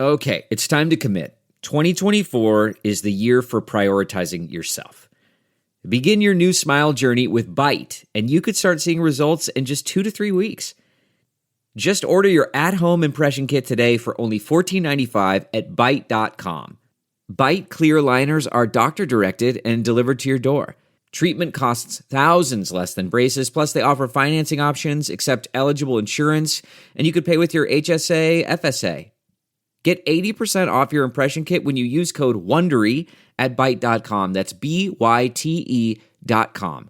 Okay, it's time to commit. 2024 is the year for prioritizing yourself. Begin your new smile journey with Byte, and you could start seeing results in just 2 to 3 weeks. Just order your at-home impression kit today for only $14.95 at Byte.com. Byte clear liners are doctor-directed and delivered to your door. Treatment costs thousands less than braces, plus they offer financing options, accept eligible insurance, and you could pay with your HSA, FSA. Get 80% off your impression kit when you use code WONDERY at Byte.com. That's BYTE.com.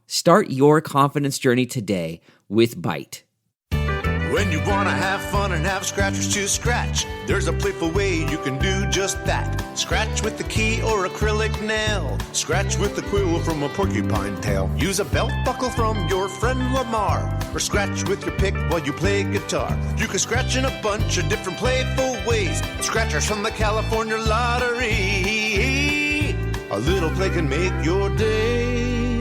Start your confidence journey today with Byte. When you want to have fun and have scratchers to scratch, there's a playful way you can do just that. Scratch with the key or acrylic nail. Scratch with the quill from a porcupine tail. Use a belt buckle from your friend Lamar. Or scratch with your pick while you play guitar. You can scratch in a bunch of different playful ways. Scratchers from the California Lottery. A little play can make your day.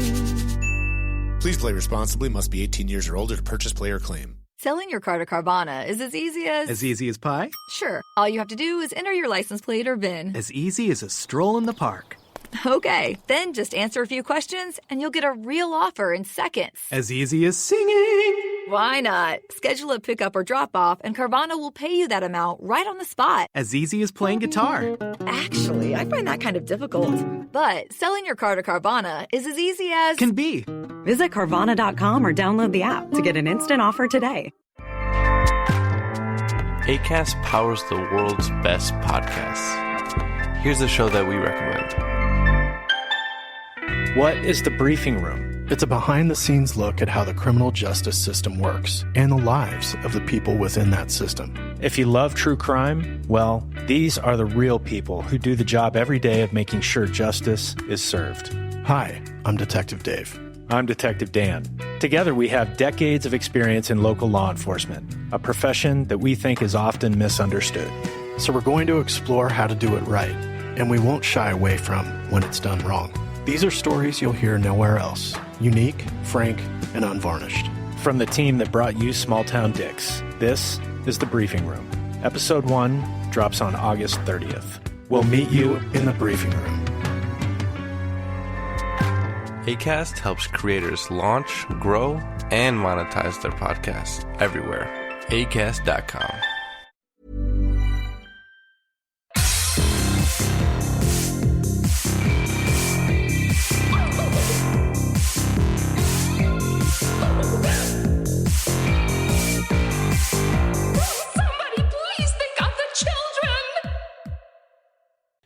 Please play responsibly. Must be 18 years or older to purchase, play, or claim. Selling your car to Carvana is as easy as... As easy as pie? Sure. All you have to do is enter your license plate or VIN. As easy as a stroll in the park. Okay, then just answer a few questions and you'll get a real offer in seconds. As easy as singing. Why not? Schedule a pickup or drop off and Carvana will pay you that amount right on the spot. As easy as playing guitar. Actually, I find that kind of difficult. But selling your car to Carvana is as easy as... Can be. Visit Carvana.com or download the app to get an instant offer today. Acast powers the world's best podcasts. Here's a show that we recommend. What is The Briefing Room? It's a behind-the-scenes look at how the criminal justice system works and the lives of the people within that system. If you love true crime, well, these are the real people who do the job every day of making sure justice is served. Hi, I'm Detective Dave. I'm Detective Dan. Together we have decades of experience in local law enforcement, a profession that we think is often misunderstood. So we're going to explore how to do it right, and we won't shy away from when it's done wrong. These are stories you'll hear nowhere else. Unique, frank, and unvarnished. From the team that brought you Small Town Dicks, this is The Briefing Room. Episode 1 drops on August 30th. We'll meet you in the briefing room. Acast helps creators launch, grow, and monetize their podcasts everywhere. Acast.com.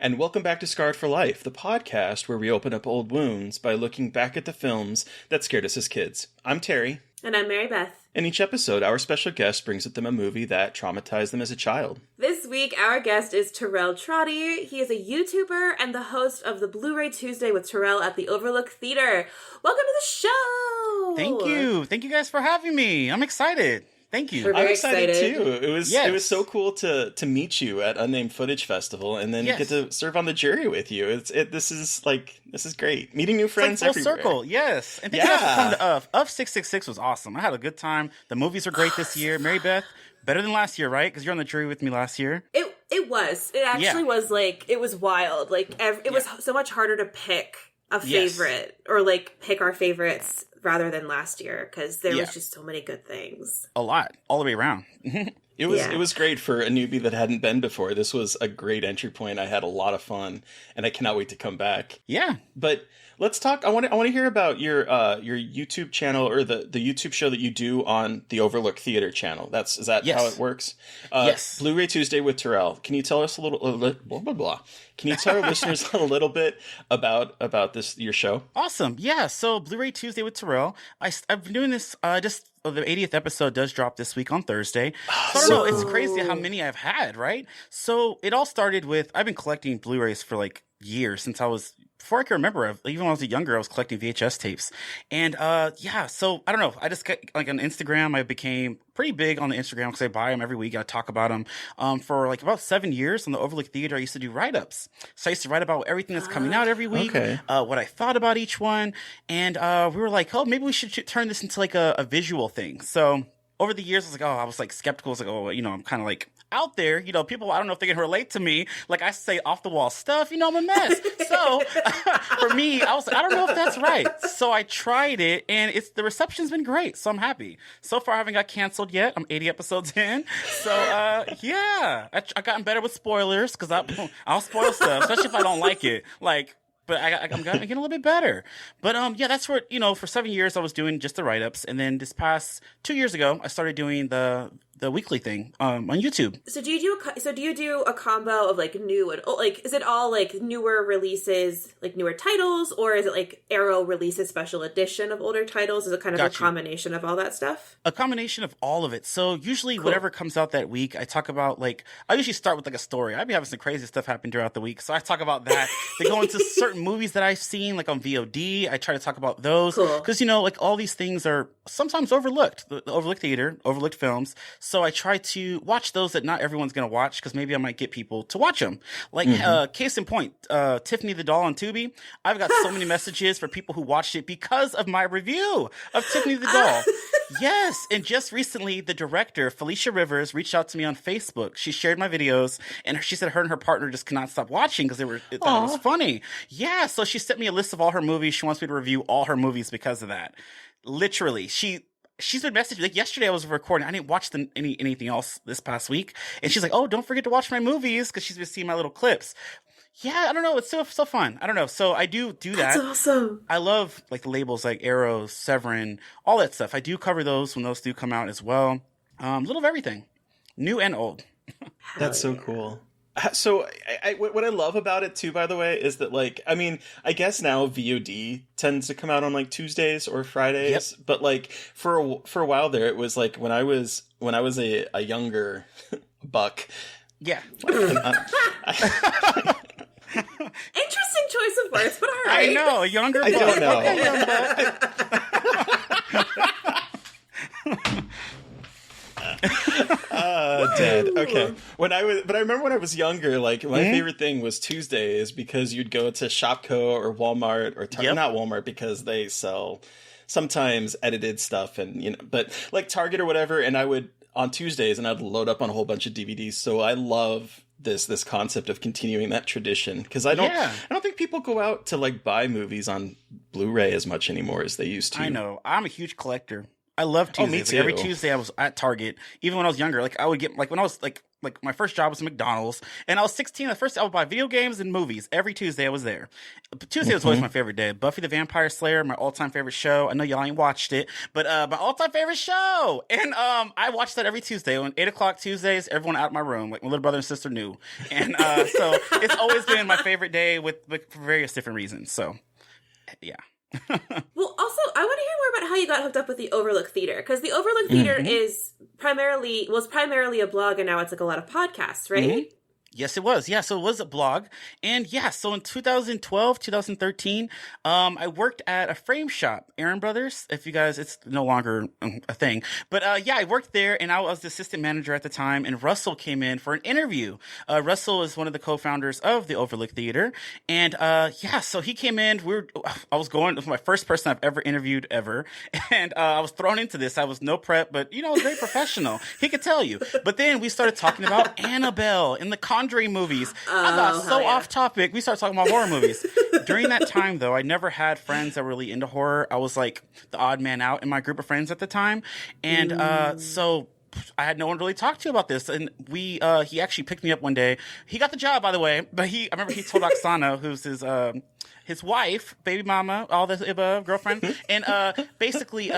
And welcome back to Scarred for Life, the podcast where we open up old wounds by looking back at the films that scared us as kids. I'm Terry. And I'm Mary Beth. In each episode, our special guest brings with them a movie that traumatized them as a child. This week, our guest is Terrell Trotty. He is a YouTuber and the host of the Blu-ray Tuesday with Terrell at the Overlook Theater. Welcome to the show! Thank you. Thank you guys for having me. I'm excited. Thank you. I'm excited too. It was so cool to meet you at Unnamed Footage Festival and then get to serve on the jury with you. This is great. Meeting new friends it's like full everywhere. circle, yes. And thank you guys for coming to Up 666 was awesome. I had a good time. The movies were great this year. Mary Beth, better than last year, right? Because you're on the jury with me last year. It was. It actually was it was wild. It was so much harder to pick a favorite or pick our favorites rather than last year because there was just so many good things. A lot, all the way around. It was great for a newbie that hadn't been before. This was a great entry point. I had a lot of fun, and I cannot wait to come back. Yeah, but let's talk. I want to hear about your YouTube channel or the YouTube show that you do on the Overlook Theater channel. Is that how it works? Yes. Blu-ray Tuesday with Terrell. Can you tell us a little blah blah blah? Can you tell our listeners a little bit about your show? Awesome. Yeah. So Blu-ray Tuesday with Terrell. I've been doing this the 80th episode does drop this week on Thursday. So I don't know. It's crazy how many I've had, right? So it all started with I've been collecting Blu-rays for years since before I can remember, even when I was younger, I was collecting VHS tapes. And so I don't know. I just got on Instagram, I became pretty big on the Instagram because I buy them every week. I talk about them. For about 7 years on the Overlook Theater, I used to do write-ups. So I used to write about everything that's coming out every week, what I thought about each one. And we were like, maybe we should turn this into a visual thing. So over the years, I was skeptical. I was I'm kind of out there, people, I don't know if they can relate to me. Like, I say off the wall stuff, I'm a mess. So for me, I was like, I don't know if that's right. So I tried it, and the reception's been great. So I'm happy. So far, I haven't got canceled yet. I'm 80 episodes in. So yeah, I've gotten better with spoilers because I'll spoil stuff, especially if I don't like it. But I'm getting a little bit better. But yeah, that's where, for 7 years I was doing just the write-ups. And then this past 2 years ago, I started doing the weekly thing on YouTube. So do you do a combo of new and is it all newer releases, newer titles, or is it Arrow releases special edition of older titles? Is it kind of a combination of all that stuff? A combination of all of it. So usually whatever comes out that week, I talk about I usually start with a story. I'd be having some crazy stuff happen throughout the week. So I talk about that. They go into certain movies that I've seen on VOD. I try to talk about those because all these things are sometimes overlooked. The overlooked theater, overlooked films. So I try to watch those that not everyone's going to watch because maybe I might get people to watch them. Case in point, Tiffany the Doll on Tubi. I've got so many messages for people who watched it because of my review of Tiffany the Doll. Yes. And just recently, the director, Felicia Rivers, reached out to me on Facebook. She shared my videos, and she said her and her partner just cannot stop watching because it was funny. Yeah. So she sent me a list of all her movies. She wants me to review all her movies because of that. Literally, she's been messaging. Yesterday I was recording. I didn't watch anything else this past week. And she's like, oh, don't forget to watch my movies, because she's been seeing my little clips. Yeah, I don't know. It's so fun. I don't know. So I do that. That's awesome. I love the labels like Arrow, Severin, all that stuff. I do cover those when those do come out as well. Little of everything, new and old. That's so cool. So what I love about it too, by the way, is that I guess now VOD tends to come out on Tuesdays or Fridays, but for a while there, it was when I was a younger buck. Yeah. Interesting choice of words, but all right. I know, a younger buck. I don't know. Dead. Okay. But I remember when I was younger, my favorite thing was Tuesdays, because you'd go to Shopko or Walmart or not Walmart, because they sell sometimes edited stuff, and but Target or whatever, and I would on Tuesdays, and I'd load up on a whole bunch of DVDs. So I love this concept of continuing that tradition, because I don't think people go out to buy movies on Blu-ray as much anymore as they used to. I know. I'm a huge collector. I love Tuesdays. Me too. Every Tuesday I was at Target. Even when I was younger, I would get when I was my first job was at McDonald's, and I was 16. The first I would buy video games and movies. Every Tuesday I was there. But Tuesday was always my favorite day. Buffy the Vampire Slayer, my all-time favorite show. I know y'all ain't watched it, but my all-time favorite show. And I watched that every Tuesday. On 8:00 Tuesdays, everyone out of my room, my little brother and sister knew. And so it's always been my favorite day for various different reasons. So yeah. Well, also, I want to hear more about how you got hooked up with the Overlook Theater, because the Overlook Theater was primarily a blog, and now it's a lot of podcasts, right? Mm-hmm. Yes, it was. Yeah, so it was a blog. And yeah, so in 2012, 2013, I worked at a frame shop, Aaron Brothers. If you guys, it's no longer a thing. But yeah, I worked there, and I was the assistant manager at the time, and Russell came in for an interview. Russell is one of the co-founders of the Overlook Theater. And yeah, so he came in. It was my first person I've ever interviewed ever. And I was thrown into this. I was no prep, but it was very professional. He could tell you. But then we started talking about Annabelle and the Conjuring movies. I got off topic. We started talking about horror movies. During that time, though, I never had friends that were really into horror. I was the odd man out in my group of friends at the time. And so I had no one to really talk to about this. And he actually picked me up one day. He got the job, by the way. But I remember he told Oksana, who's his wife, baby mama, all the above, girlfriend. And basically...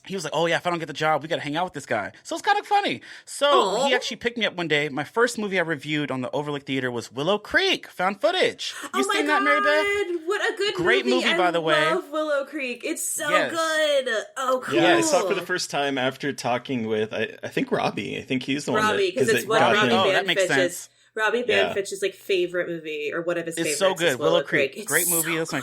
he was like, oh, yeah, if I don't get the job, we got to hang out with this guy. So it's kind of funny. So he actually picked me up one day. My first movie I reviewed on the Overlook Theater was Willow Creek, found footage. You seen that, Mary Beth? What a good Great movie, by the way. I love Willow Creek. It's so good. Oh, cool. Yeah, I saw it for the first time after talking with, I think, Robbie. I think he's the one that... Robbie, because it's what Robbie that makes sense. Robbie Banfich's favorite movie, or one of his favorites. It's so good. Is Willow Creek. Great movie. So that's my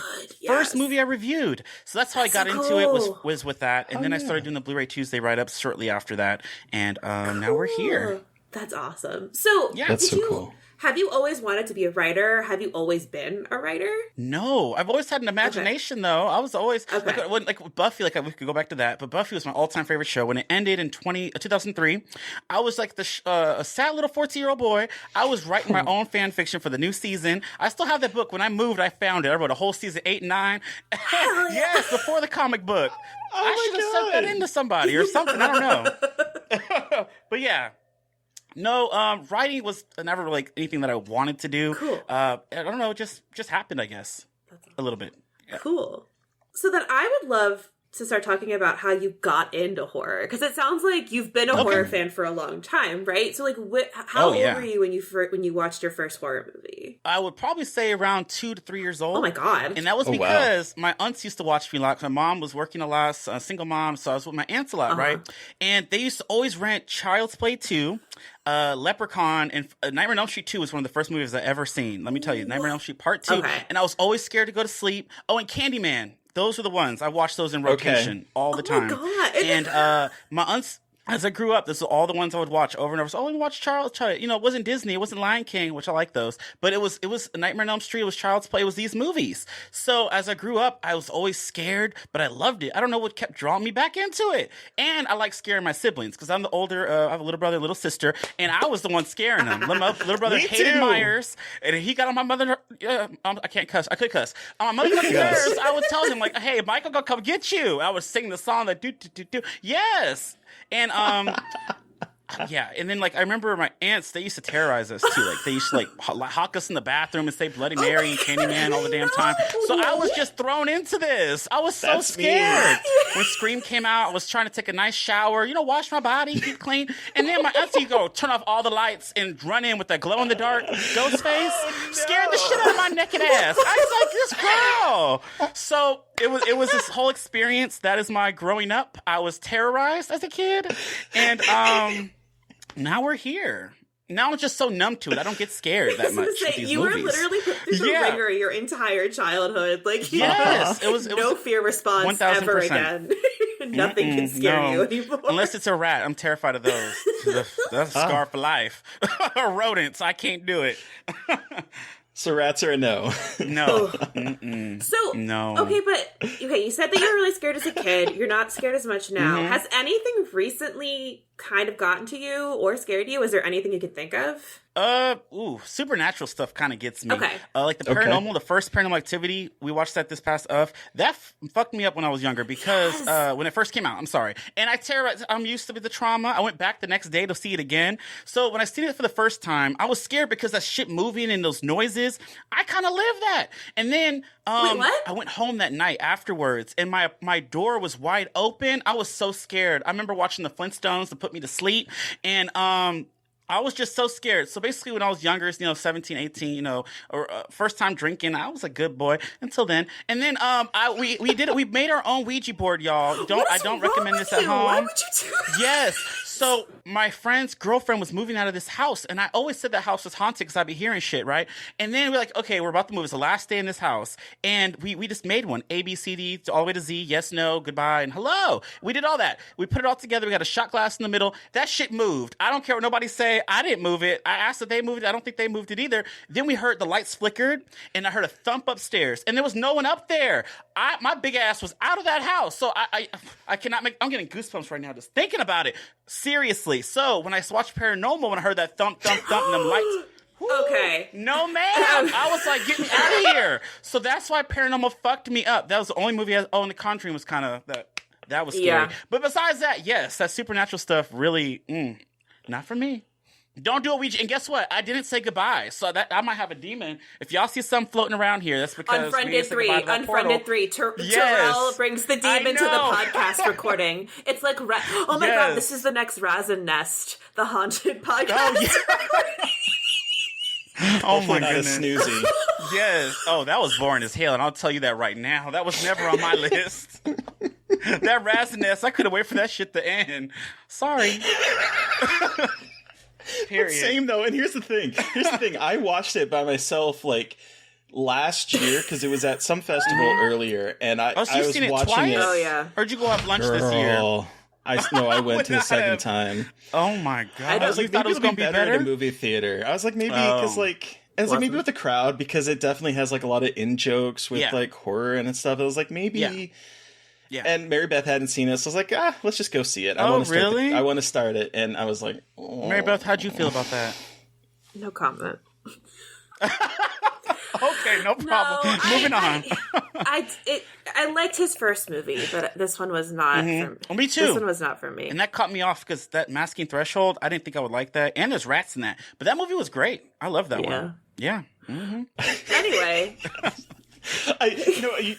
first movie I reviewed. So that's how I got into it, was with that. And then I started doing the Blu-ray Tuesday write-ups shortly after that. And now we're here. That's awesome. So yeah, that's so cool. Have you always wanted to be a writer? Have you always been a writer? No, I've always had an imagination, though. I was always like Buffy. Like we could go back to that, but Buffy was my all-time favorite show. When it ended in 2003, I was like a sad little 14-year-old boy. I was writing my own fan fiction for the new season. I still have that book. When I moved, I found it. I wrote a whole season 8 and 9. Yes, before the comic book. I should have sent that into somebody or something. I don't know. But yeah. No, writing was never like anything that I wanted to do. Cool. I don't know, just happened, I guess. That's awesome. A little bit. Yeah. Cool. So then I would love to start talking about how you got into horror, because it sounds like you've been a horror fan for a long time, right? So like, how old were you when you watched your first horror movie? I would probably say around 2 to 3 years old. Oh my god! And that was because my aunts used to watch me a lot. My mom was working a lot, a single mom, so I was with my aunts a lot, right? And they used to always rent Child's Play 2. Leprechaun and Nightmare on Elm Street 2 was one of the first movies I ever seen. Let me tell you, Nightmare on Elm Street Part 2. And I was always scared to go to sleep. Oh, and Candyman. Those were the ones. I watched those in rotation all the time. My God. And my aunts, as I grew up, this was all the ones I would watch over and over. So, I would watch Child's Play. You know, it wasn't Disney, it wasn't Lion King, which I like those. But it was Nightmare on Elm Street, it was Child's Play, it was these movies. So as I grew up, I was always scared, but I loved it. I don't know what kept drawing me back into it. And I like scaring my siblings, because I'm the older, I have a little brother, a little sister, and I was the one scaring them. My little brother hated Myers, and he got on my mother, I can't cuss, I could cuss. On my mother's nerves, I would tell him, like, hey, Michael gonna come get you. I would sing the song, like, do. Yes! And yeah, and then like I remember my aunts, they used to terrorize us too. Like they used to like hawk us in the bathroom and say Bloody Mary and Candyman all the damn time. So I was just thrown into this. I was so scared. When Scream came out, I was trying to take a nice shower, wash my body, get clean. And then my auntie go turn off all the lights and run in with that glow in the dark ghost face. Scared the shit out of my naked ass. I was like, this girl. So it was this whole experience. That is my growing up. I was terrorized as a kid. And now we're here. Now I'm just so numb to it. I don't get scared that much. With these you movies. were literally put through the ringer your entire childhood. Like, it was no fear response 1000%. Ever again. Nothing can scare you anymore. Unless it's a rat. I'm terrified of those. That's a scar for life. Rodents. I can't do it. So rats are a no. No. No. Okay, you said that you were really scared as a kid. You're not scared as much now. Mm-hmm. Has anything recently kind of gotten to you or scared you? Is there anything you could think of? Supernatural stuff kind of gets me. Okay. Like the paranormal, the first Paranormal Activity, we watched that this past that fucked me up when I was younger because when it first came out, I'm sorry. And I'm used to the trauma. I went back the next day to see it again. So when I seen it for the first time, I was scared because that shit moving and those noises, I kind of lived that. And then Wait, what? I went home that night afterwards and my door was wide open. I was so scared. I remember watching the Flintstones to put me to sleep. And I was just so scared. So basically when I was younger, 17, 18, or first time drinking, I was a good boy until then. And then we did it. We made our own Ouija board, y'all. I don't recommend this at home. Why would you do that? Yes. So my friend's girlfriend was moving out of this house, and I always said that house was haunted because I'd be hearing shit, right? And then we're like, okay, we're about to move. It's the last day in this house, and we just made one. A, B, C, D, all the way to Z, yes, no, goodbye, and hello. We did all that. We put it all together. We got a shot glass in the middle. That shit moved. I don't care what nobody say. I didn't move it. I asked if they moved it. I don't think they moved it either. Then we heard the lights flickered, and I heard a thump upstairs, and there was no one up there. My big ass was out of that house, so I cannot make. I'm getting goosebumps right now just thinking about it. Seriously. So when I watched Paranormal, when I heard that thump, thump, thump, and them lights. Okay. No, ma'am. I was like, get me out of here. So that's why Paranormal fucked me up. That was the only movie. And The Conjuring was kind of that was scary. Yeah. But besides that, yes, that supernatural stuff really, not for me. Don't do a Ouija. And guess what? I didn't say goodbye. So that I might have a demon. If y'all see something floating around here, that's because Unfriended 3. Terrell brings the demon to the podcast recording. It's like, oh my God, this is the next Razin Nest, the haunted podcast. Oh my goodness. Snoozy. Yes. Oh, that was boring as hell, and I'll tell you that right now. That was never on my list. That Razin Nest, I could have waited for that shit to end. Sorry. Period. Same though, and here's the thing. I watched it by myself like last year because it was at some festival earlier, and I was seen it watching twice? it. Oh yeah. Or did you go have lunch this year? I went to the second time. Oh my god! I was like, thought it was going to be better at a movie theater. I was like, maybe because maybe with the crowd, because it definitely has like a lot of in jokes with like horror and stuff. I was like, maybe. Yeah. And Mary Beth hadn't seen it, so I was like, let's just go see it. I want to start it, and I was like, oh. Mary Beth, how'd you feel about that? No comment. Okay, no problem. Moving on. I liked his first movie, but this one was not for me. Well, me too. This one was not for me. And that caught me off because that Masking Threshold, I didn't think I would like that. And there's rats in that. But that movie was great. I love that one. Yeah. Mm-hmm. Anyway.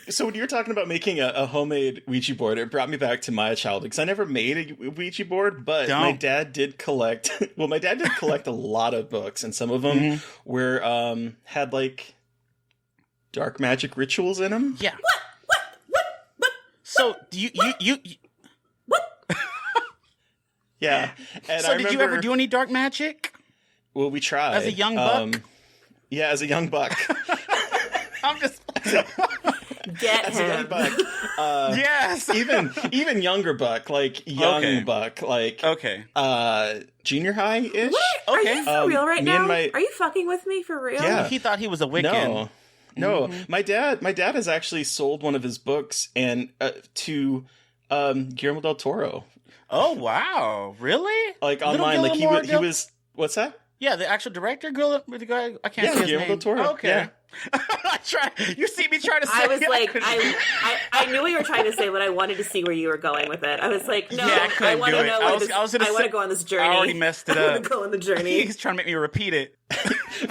So when you were talking about making a homemade Ouija board, it brought me back to my childhood because I never made a Ouija board, but my dad did collect. Well, my dad did collect a lot of books, and some of them were had like dark magic rituals in them. Yeah. What? So you what? Yeah. And so did you ever do any dark magic? Well, we tried as a young buck. Yeah, as a young buck. I'm just get him. A young buck. Yes, even younger buck, like young buck, like junior high ish. Are you for real right now? Are you fucking with me for real? Yeah, he thought he was a Wiccan. No. My dad has actually sold one of his books and to Guillermo del Toro. Oh wow, really? Like online, like he was. What's that? Yeah, the actual director, the guy. I can't say his Guillermo name. del Toro. Oh, okay. Yeah. You see me trying to say. I was like, I knew what you were trying to say, but I wanted to see where you were going with it. I was like, no, I want to know. I want to go on this journey. I already messed it up. I want to go on the journey. He's trying to make me repeat it.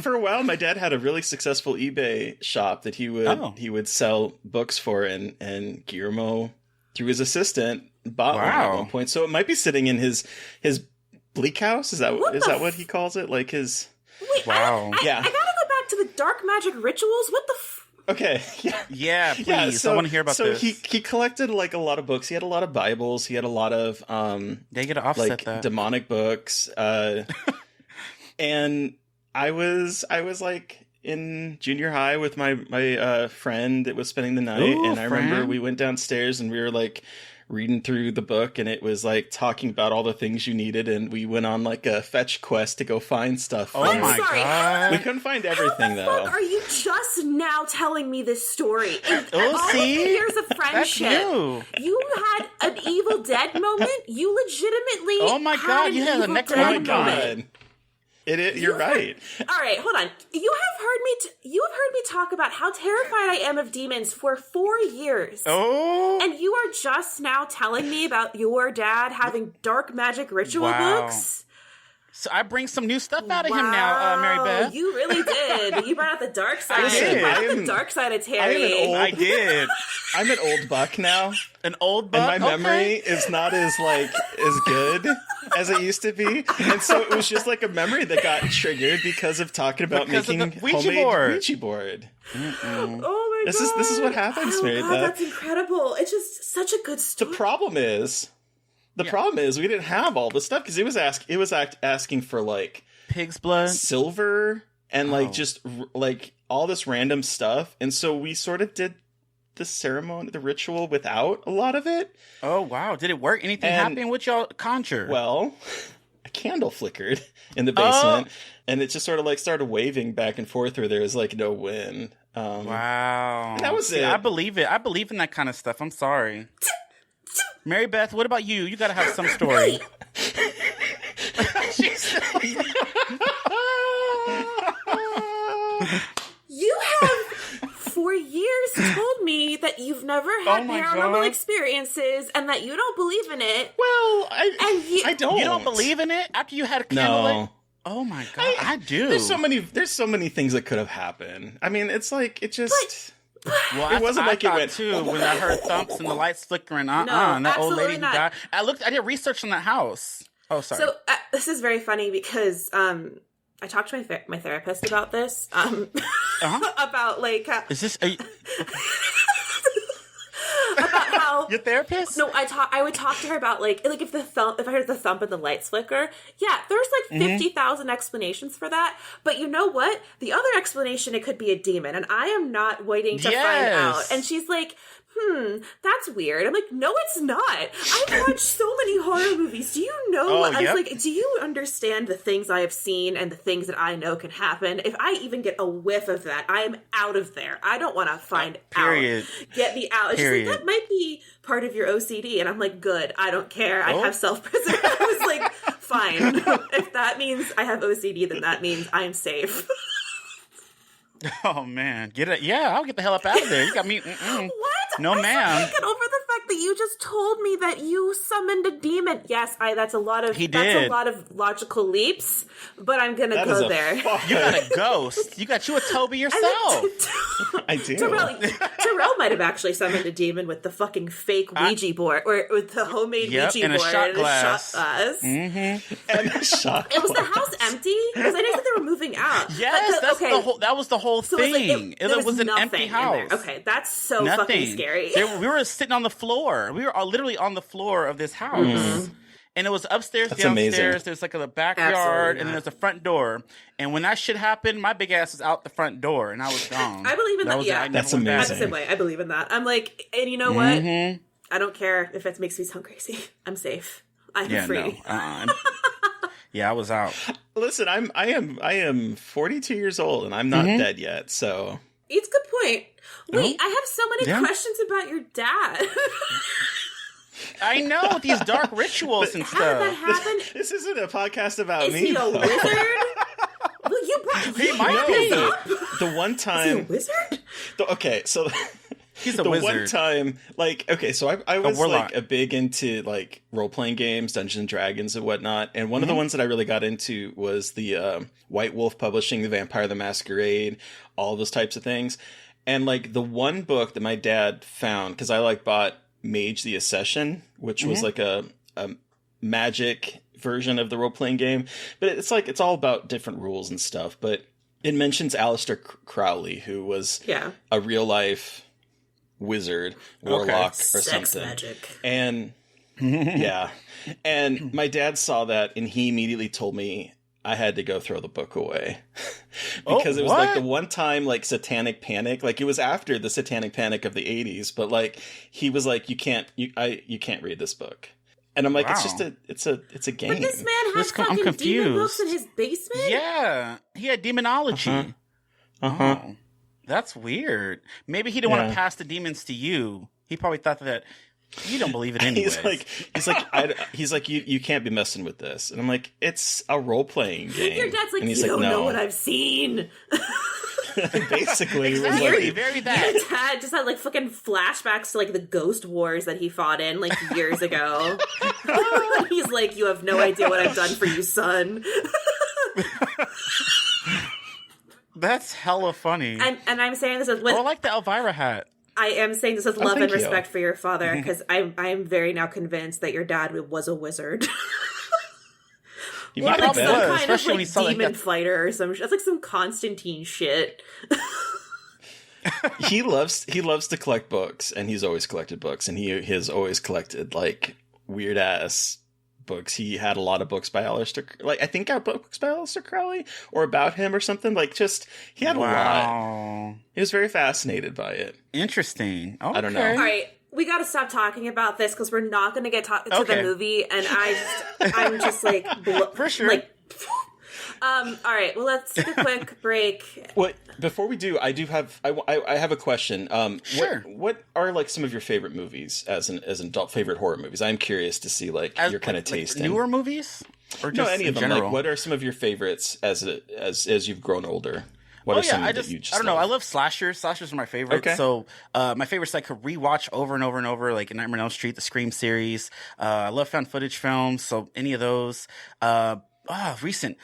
For a while, my dad had a really successful eBay shop that he would sell books for, and Guillermo, through his assistant, bought one at one point. So it might be sitting in his bleak house. Is that what he calls it? Like his. Wait, I gotta go back to the dark magic rituals. What the? Okay. Yeah, please. So, I want to hear about this. So he collected like a lot of books. He had a lot of Bibles. He had a lot of they get to offset like that. Demonic books. And I was like in junior high with my friend that was spending the night, and I remember we went downstairs and we were like reading through the book, and it was like talking about all the things you needed, and we went on like a fetch quest to go find stuff. Oh my god! We couldn't find everything though. Are you just now telling me this story? See, years of friendship. You had an Evil Dead moment. You legitimately. Oh my god! You had a Necronomicon moment. You're right. All right, hold on. You have heard me talk about how terrified I am of demons for 4 years. Oh, and you are just now telling me about your dad having dark magic ritual books. So I bring some new stuff out of him now, Mary Beth. You really did. You brought out the dark side. You brought out the dark side of Terry. I did. I'm an old buck now. An old buck? And my memory is not as good as it used to be. And so it was just like a memory that got triggered because of talking about making homemade Ouija board. Oh my god. This is what happens, Mary Beth. That's incredible. It's just such a good story. The problem is we didn't have all this stuff because it was asking for like pig's blood, silver, and like just like all this random stuff, and so we sort of did the ceremony, the ritual without a lot of it. Oh wow! Did it work? Anything happen with y'all conjure? Well, a candle flickered in the basement, and it just sort of like started waving back and forth where there was like no wind. Wow, that was it. I believe it. I believe in that kind of stuff. I'm sorry. Mary Beth, what about you? You got to have some story. You have for years told me that you've never had paranormal experiences and that you don't believe in it. Well, I don't. You don't believe in it after you had a candle? Oh my god, I do. There's so many things that could have happened. I mean, it's like it just. Well, it wasn't like it went too when I heard thumps and the lights flickering. And that old lady who died. I did research on that house. Oh, sorry. So this is very funny because I talked to my therapist about this. About like is this about how your therapist? No, I would talk to her about like if I heard the thump and the lights flicker. Yeah, there's like 50,000 explanations for that. But you know what? The other explanation, it could be a demon, and I am not waiting to find out. And she's like, that's weird. I'm like, no, it's not. I've watched so many horror movies. Do you know? Do you understand the things I have seen and the things that I know can happen? If I even get a whiff of that, I am out of there. I don't want to find out. Get me out. It's just like, that might be part of your OCD. And I'm like, good. I don't care. I have self-preservation. I was like, fine. If that means I have OCD, then that means I'm safe. Oh man, get it? Yeah, I'll get the hell up out of there. You got me. What? No, ma'am. Get over the fact that you just told me that you summoned a demon. Yes, that's a lot of. He That's did. a lot of logical leaps, but I'm gonna go there. You got a ghost. You got you a Toby yourself. I do. Terrell might have actually summoned a demon with the fucking fake Ouija board, or with the homemade Ouija and board a shot and glass. a shot glass. And a shot. It was the house empty because I didn't think they were moving out. Yes, that was the whole So thing. it was an nothing empty in house. there. Okay, that's so fucking scary. We were sitting on the floor. We were literally on the floor of this house. And it was upstairs, That's downstairs. amazing. There's like a backyard, and then there's a front door. And when that shit happened, my big ass was out the front door, and I was gone. I believe in that. Yeah, that's amazing. I'm the same way. I believe in that. I'm like, and you know what? I don't care if it makes me sound crazy. I'm safe. I'm free. No. Yeah, I was out. Listen, I am 42 years old, and I'm not dead yet. So it's a good point. Wait, I have so many questions about your dad. I know, these dark rituals and stuff. How did that happen? This isn't a podcast about Is me. he a wizard? Well, you brought this up. The one time. Is he a wizard? Okay, so he's a the wizard. one time, like, okay, so I was warlock. like a big into like role playing games, Dungeons and Dragons and whatnot. And one of the ones that I really got into was the White Wolf Publishing, The Vampire the Masquerade, all those types of things. And like the one book that my dad found, because I like bought Mage the Accession, which was like a magic version of the role-playing game, but it's like it's all about different rules and stuff. But it mentions Aleister Crowley, who was a real-life wizard, warlock, or Sex something. Magic. And and my dad saw that, and he immediately told me I had to go throw the book away because it was like the one time like satanic panic, like it was after the satanic panic of the 80s, but like he was like, you can't read this book. And I'm like, it's just it's a game. But this man has fucking demon books in his basement? Yeah. He had demonology. Oh, that's weird. Maybe he didn't want to pass the demons to you. He probably thought that you don't believe it anyway. he's like, you can't be messing with this. And I'm like, it's a role playing game. Your dad's like, and he's you like, don't no. know what I've seen. Basically, exactly, very that. Your dad just had like fucking flashbacks to like the ghost wars that he fought in like years ago. He's like, you have no idea what I've done for you, son. That's hella funny. And I'm saying this as I like the Elvira hat. I am saying this with love and thank you. respect for your father, because I am very now convinced that your dad was a wizard. You or might like have some been. kind Especially when he of saw, like like, demon that- fighter or some shit. It's like some Constantine shit. He loves to collect books, and he's always collected books, and he has always collected like weird ass books. He had a lot of books by Aleister, like I think books by Aleister Crowley or about him or something. Like just he had a lot. He was very fascinated by it. Interesting. Okay. I don't know. All right, we got to stop talking about this because we're not going to get to the movie, and I'm just like for sure. Like, all right, well, let's take a quick break. What before we do, I have a question. Sure. What are like some of your favorite movies as an adult favorite horror movies? I'm curious to see like your kind of taste in newer movies, or just any of them. general? Like, what are some of your favorites as you've grown older? What are some that you just I don't know. love? I love slashers. Slashers are my favorite. Okay. So my favorites I could rewatch over and over and over, like Nightmare on Elm Street, the Scream series. I love found footage films, so any of those. Recent.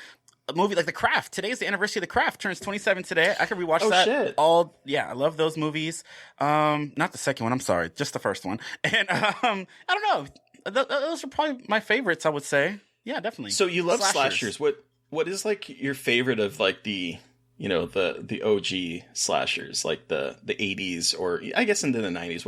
A movie like The Craft. Today's the anniversary of The Craft. Turns 27 today. I could rewatch that. Shit. I love those movies. Not the second one. I'm sorry, just the first one. And I don't know. Those are probably my favorites. I would say. Yeah, definitely. So you love slashers. What is like your favorite of like the the OG slashers, like the 80s, or I guess into the 90s.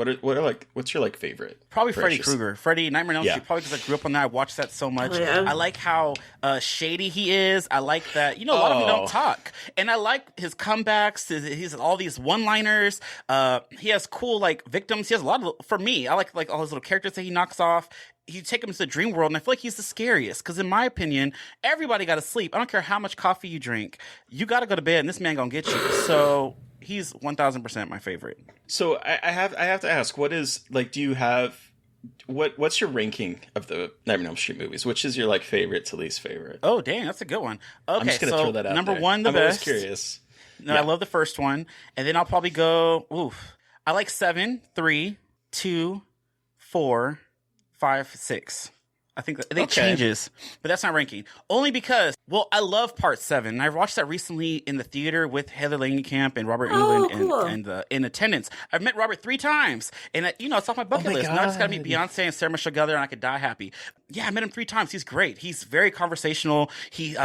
What's your like favorite? Probably Freddy Krueger. Freddy, Nightmare on Elm Street, probably because I grew up on that. I watched that so much. Oh, yeah. I like how shady he is. I like that, a lot of them don't talk. And I like his comebacks. He's all these one-liners. He has cool, like, victims. He has a lot of, for me, I like all his little characters that he knocks off. You take him to the dream world, and I feel like he's the scariest. Because in my opinion, everybody got to sleep. I don't care how much coffee you drink. You got to go to bed, and this man gonna get you. So he's 1,000% my favorite. So I have to ask, what is like? Do you have what's your ranking of the Nightmare on Elm Street movies? Which is your like favorite to least favorite? Oh, dang, that's a good one. Okay, I'm just gonna throw that out number there. one, the I'm best. always curious. No, I love the first one, and then I'll probably go. Oof, I like 7, 3, 2, 4, 5, 6. I think it changes, but that's not ranking. Only because, I love Part 7. I watched that recently in the theater with Heather Langenkamp and Robert Englund and in attendance. I've met Robert 3 times, and it's off my bucket list. Now I just got to meet Beyonce and Sarah Michelle Gellar, and I could die happy. Yeah, I met him 3 times. He's great. He's very conversational. He's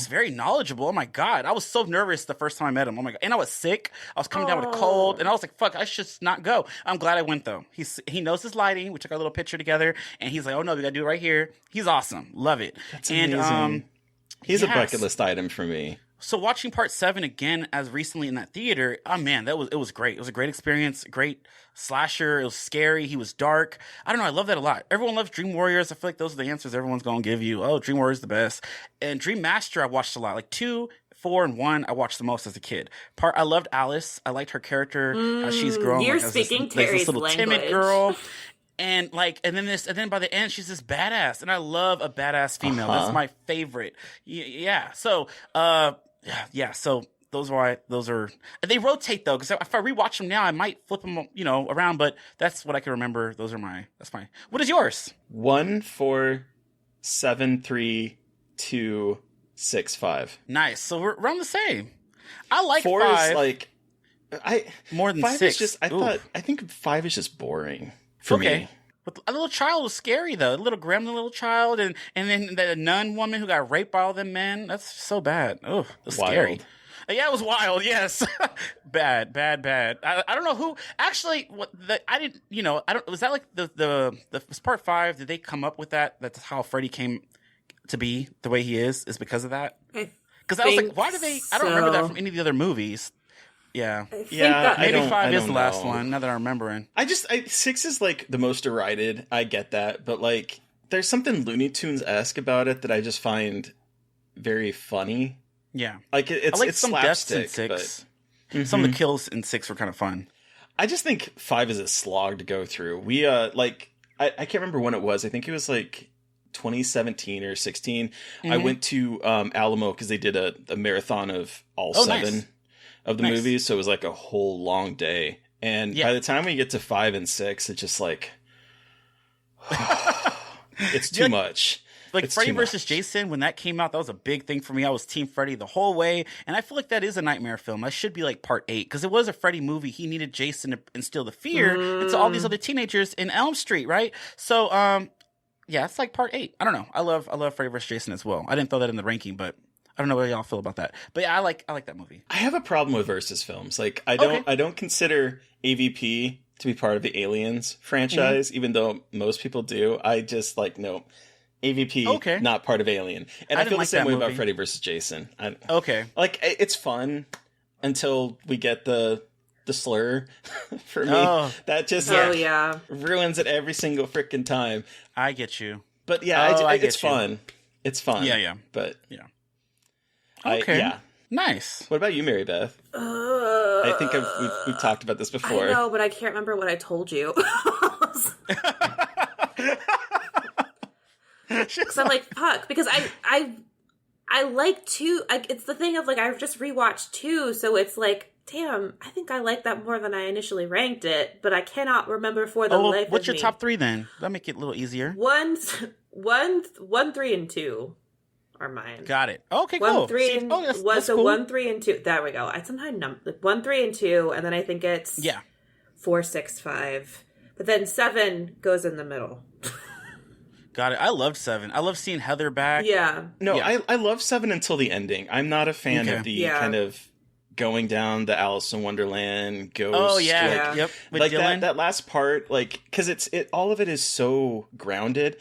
very knowledgeable. Oh my God, I was so nervous the first time I met him. Oh my God, and I was sick. I was coming down with a cold, and I was like, "Fuck, I should not go." I'm glad I went though. He knows his lighting. We took a little picture together, and he's like, "Oh no, we got to do it right here." He's awesome. Love it. That's amazing. He's a bucket list item for me. So watching Part 7 again as recently in that theater, oh man, it was great. It was a great experience. Great slasher. It was scary. He was dark. I don't know. I love that a lot. Everyone loves Dream Warriors. I feel like those are the answers everyone's going to give you. Oh, Dream Warriors is the best. And Dream Master I watched a lot. Like 2, 4, and 1 I watched the most as a kid. I loved Alice. I liked her character. How she's grown. You're like, speaking this little Terry's timid language. girl. And then by the end, she's this badass, and I love a badass female. That's my favorite. Yeah. So, So those are. They rotate though, because if I rewatch them now, I might flip them, around. But that's what I can remember. That's fine. What is yours? 1, 4, 7, 3, 2, 6, 5. Nice. So we're around the same. I like 4 5. Is like more than 5 6. Is just I think 5 is just boring. For me. But a little child was scary though. A little gremlin little child, and then the nun woman who got raped by all them men. That's so bad. Oh, it was scary. Yeah, it was wild. Yes, bad. I don't know who actually. I didn't. I don't. Was that like the was Part 5? Did they come up with that? That's how Freddy came to be the way he is because of that. Because I was like, why do they? I don't remember that from any of the other movies. Yeah. Maybe 5 is the last one, now that I'm remembering. 6 is like the most derided. I get that. But like, there's something Looney Tunes-esque about it that I just find very funny. Yeah. Like, it's some slapstick, deaths in 6. But, some of the kills in 6 were kind of fun. I just think 5 is a slog to go through. We, I can't remember when it was. I think it was like 2017 or 16. I went to Alamo because they did a marathon of all 7. Nice. Of the movies, so it was like a whole long day. And by the time we get to 5 and 6, it's just like it's too much. Like Freddy vs. Jason, when that came out, that was a big thing for me. I was Team Freddy the whole way, and I feel like that is a nightmare film. That should be like Part 8 because it was a Freddy movie. He needed Jason to instill the fear into all these other teenagers in Elm Street, right? So, it's like Part 8. I don't know. I love Freddy vs. Jason as well. I didn't throw that in the ranking, but I don't know what y'all feel about that. But yeah, I like that movie. I have a problem with versus films. Like I don't consider AVP to be part of the Aliens franchise, even though most people do. I just no. AVP not part of Alien. And I feel the same way about Freddy vs. Jason. Like it's fun until we get the slur for me. That just ruins it every single freaking time. I get you. But yeah, it's fun. It's fun. Yeah. But yeah. Okay. Nice. What about you, Mary Beth? I think we've talked about this before. I know, but I can't remember what I told you. Because I'm like, fuck. Because I like 2. It's the thing of like I've just rewatched 2, so it's like, damn, I think I like that more than I initially ranked it, but I cannot remember for the life of me. What's your top 3 then? That'll make it a little easier. 1, 3, and 2. Are mine. Got it. Okay, cool. 1, 3, and that's cool. 1, 3, and 2. There we go. I sometimes 1, 3, and 2, and then I think it's 4, 6, 5. But then 7 goes in the middle. Got it. I loved 7. I love seeing Heather back. Yeah. No, I love 7 until the ending. I'm not a fan of the kind of going down the Alice in Wonderland ghost. Oh yeah, yep. With Like Dylan. that last part, like, because all of it is so grounded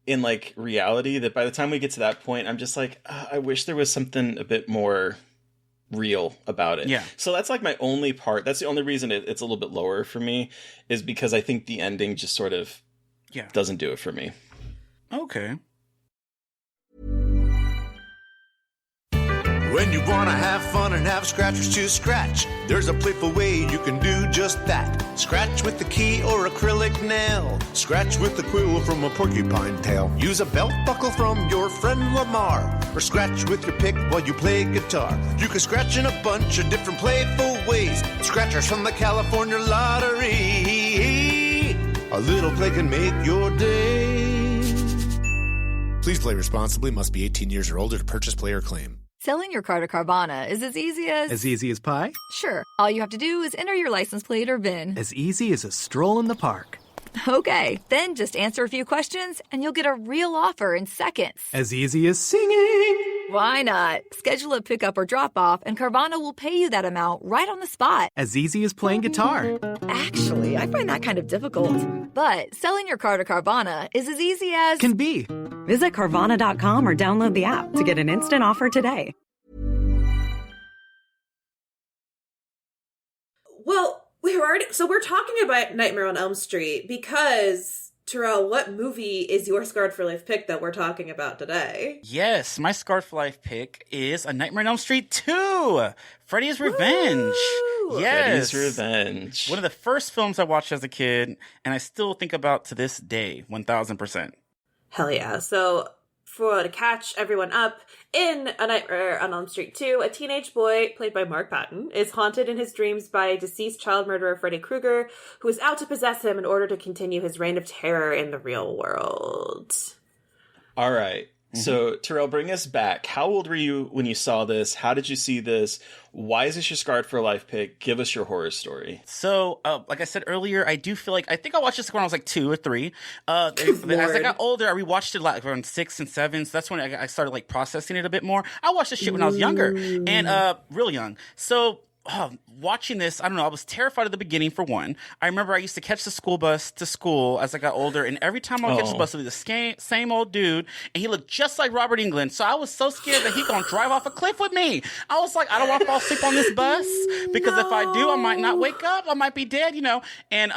in like reality that by the time we get to that point, I'm just like, I wish there was something a bit more real about it. Yeah. So that's like my only part. That's the only reason it's a little bit lower for me, is because I think the ending just sort of doesn't do it for me. Okay. When you wanna have fun and have scratchers to scratch, there's a playful way you can do just that. Scratch with the key or acrylic nail. Scratch with the quill from a porcupine tail. Use a belt buckle from your friend Lamar. Or scratch with your pick while you play guitar. You can scratch in a bunch of different playful ways. Scratchers from the California Lottery. A little play can make your day. Please play responsibly. Must be 18 years or older to purchase, play, or claim. Selling your car to Carvana is as easy as... As easy as pie? Sure. All you have to do is enter your license plate or VIN. As easy as a stroll in the park. Okay, then just answer a few questions and you'll get a real offer in seconds. As easy as singing. Why not? Schedule a pickup or drop-off and Carvana will pay you that amount right on the spot. As easy as playing guitar. Actually, I find that kind of difficult. But selling your car to Carvana is as easy as... Can be. Visit Carvana.com or download the app to get an instant offer today. Well, we're talking about Nightmare on Elm Street because, Terrell, what movie is your Scarred for Life pick that we're talking about today? Yes, my Scarred for Life pick is A Nightmare on Elm Street 2, Freddy's Revenge. Woo! Yes. Freddy's Revenge. One of the first films I watched as a kid, and I still think about to this day, 1000%. Hell yeah. So, to catch everyone up, in A Nightmare on Elm Street 2, a teenage boy, played by Mark Patton, is haunted in his dreams by deceased child murderer Freddy Krueger, who is out to possess him in order to continue his reign of terror in the real world. All right. So, Terrell, bring us back. How old were you when you saw this? How did you see this? Why is this your Scarred for Life pick? Give us your horror story. So, like I said earlier, I do feel like, I think I watched this when I was like 2 or 3. As I got older, I rewatched it like around 6 and 7. So that's when I started like processing it a bit more. I watched this shit when I was younger and real young. So, watching this, I don't know, I was terrified at the beginning for one. I remember I used to catch the school bus to school as I got older, and every time I would catch the bus, it was the same old dude, and he looked just like Robert Englund. So I was so scared that he gonna drive off a cliff with me. I was like, I don't want to fall asleep on this bus, because if I do, I might not wake up. I might be dead, and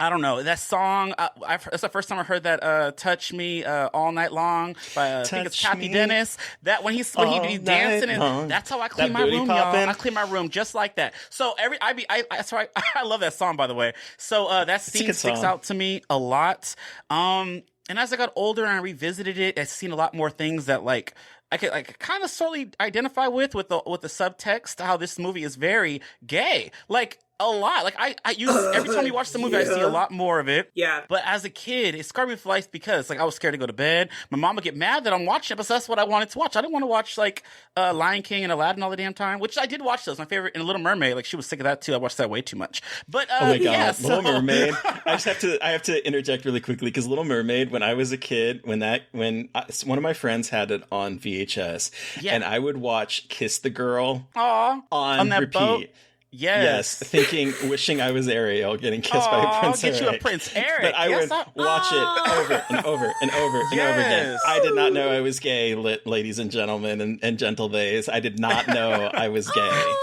I don't know. That song, that's the first time I heard that Touch Me All Night Long by, I think it's Kathy Dennis. That when he's dancing, and that's how I clean my room, y'all. I clean my room just like that. So I love that song, by the way. So that scene sticks out to me a lot. And as I got older and I revisited it, I've seen a lot more things that like I could kind of solely identify with the subtext, how this movie is very gay. Like, a lot. Like every time you watch the movie, I see a lot more of it. Yeah. But as a kid, it scarred me for life because like I was scared to go to bed. My mom would get mad that I'm watching it, but that's what I wanted to watch. I didn't want to watch like Lion King and Aladdin all the damn time, which I did watch those. My favorite, and Little Mermaid, like she was sick of that too. I watched that way too much. But oh my god, Little Mermaid. I have to interject really quickly because Little Mermaid, when I was a kid, when one of my friends had it on VHS, and I would watch Kiss the Girl on that repeat. Boat? Yes, wishing I was Ariel getting kissed by Prince Eric. Get you a Prince Eric. But I would watch it over and over and over and over again. I did not know I was gay, ladies and gentlemen and gentle theys. I did not know I was gay.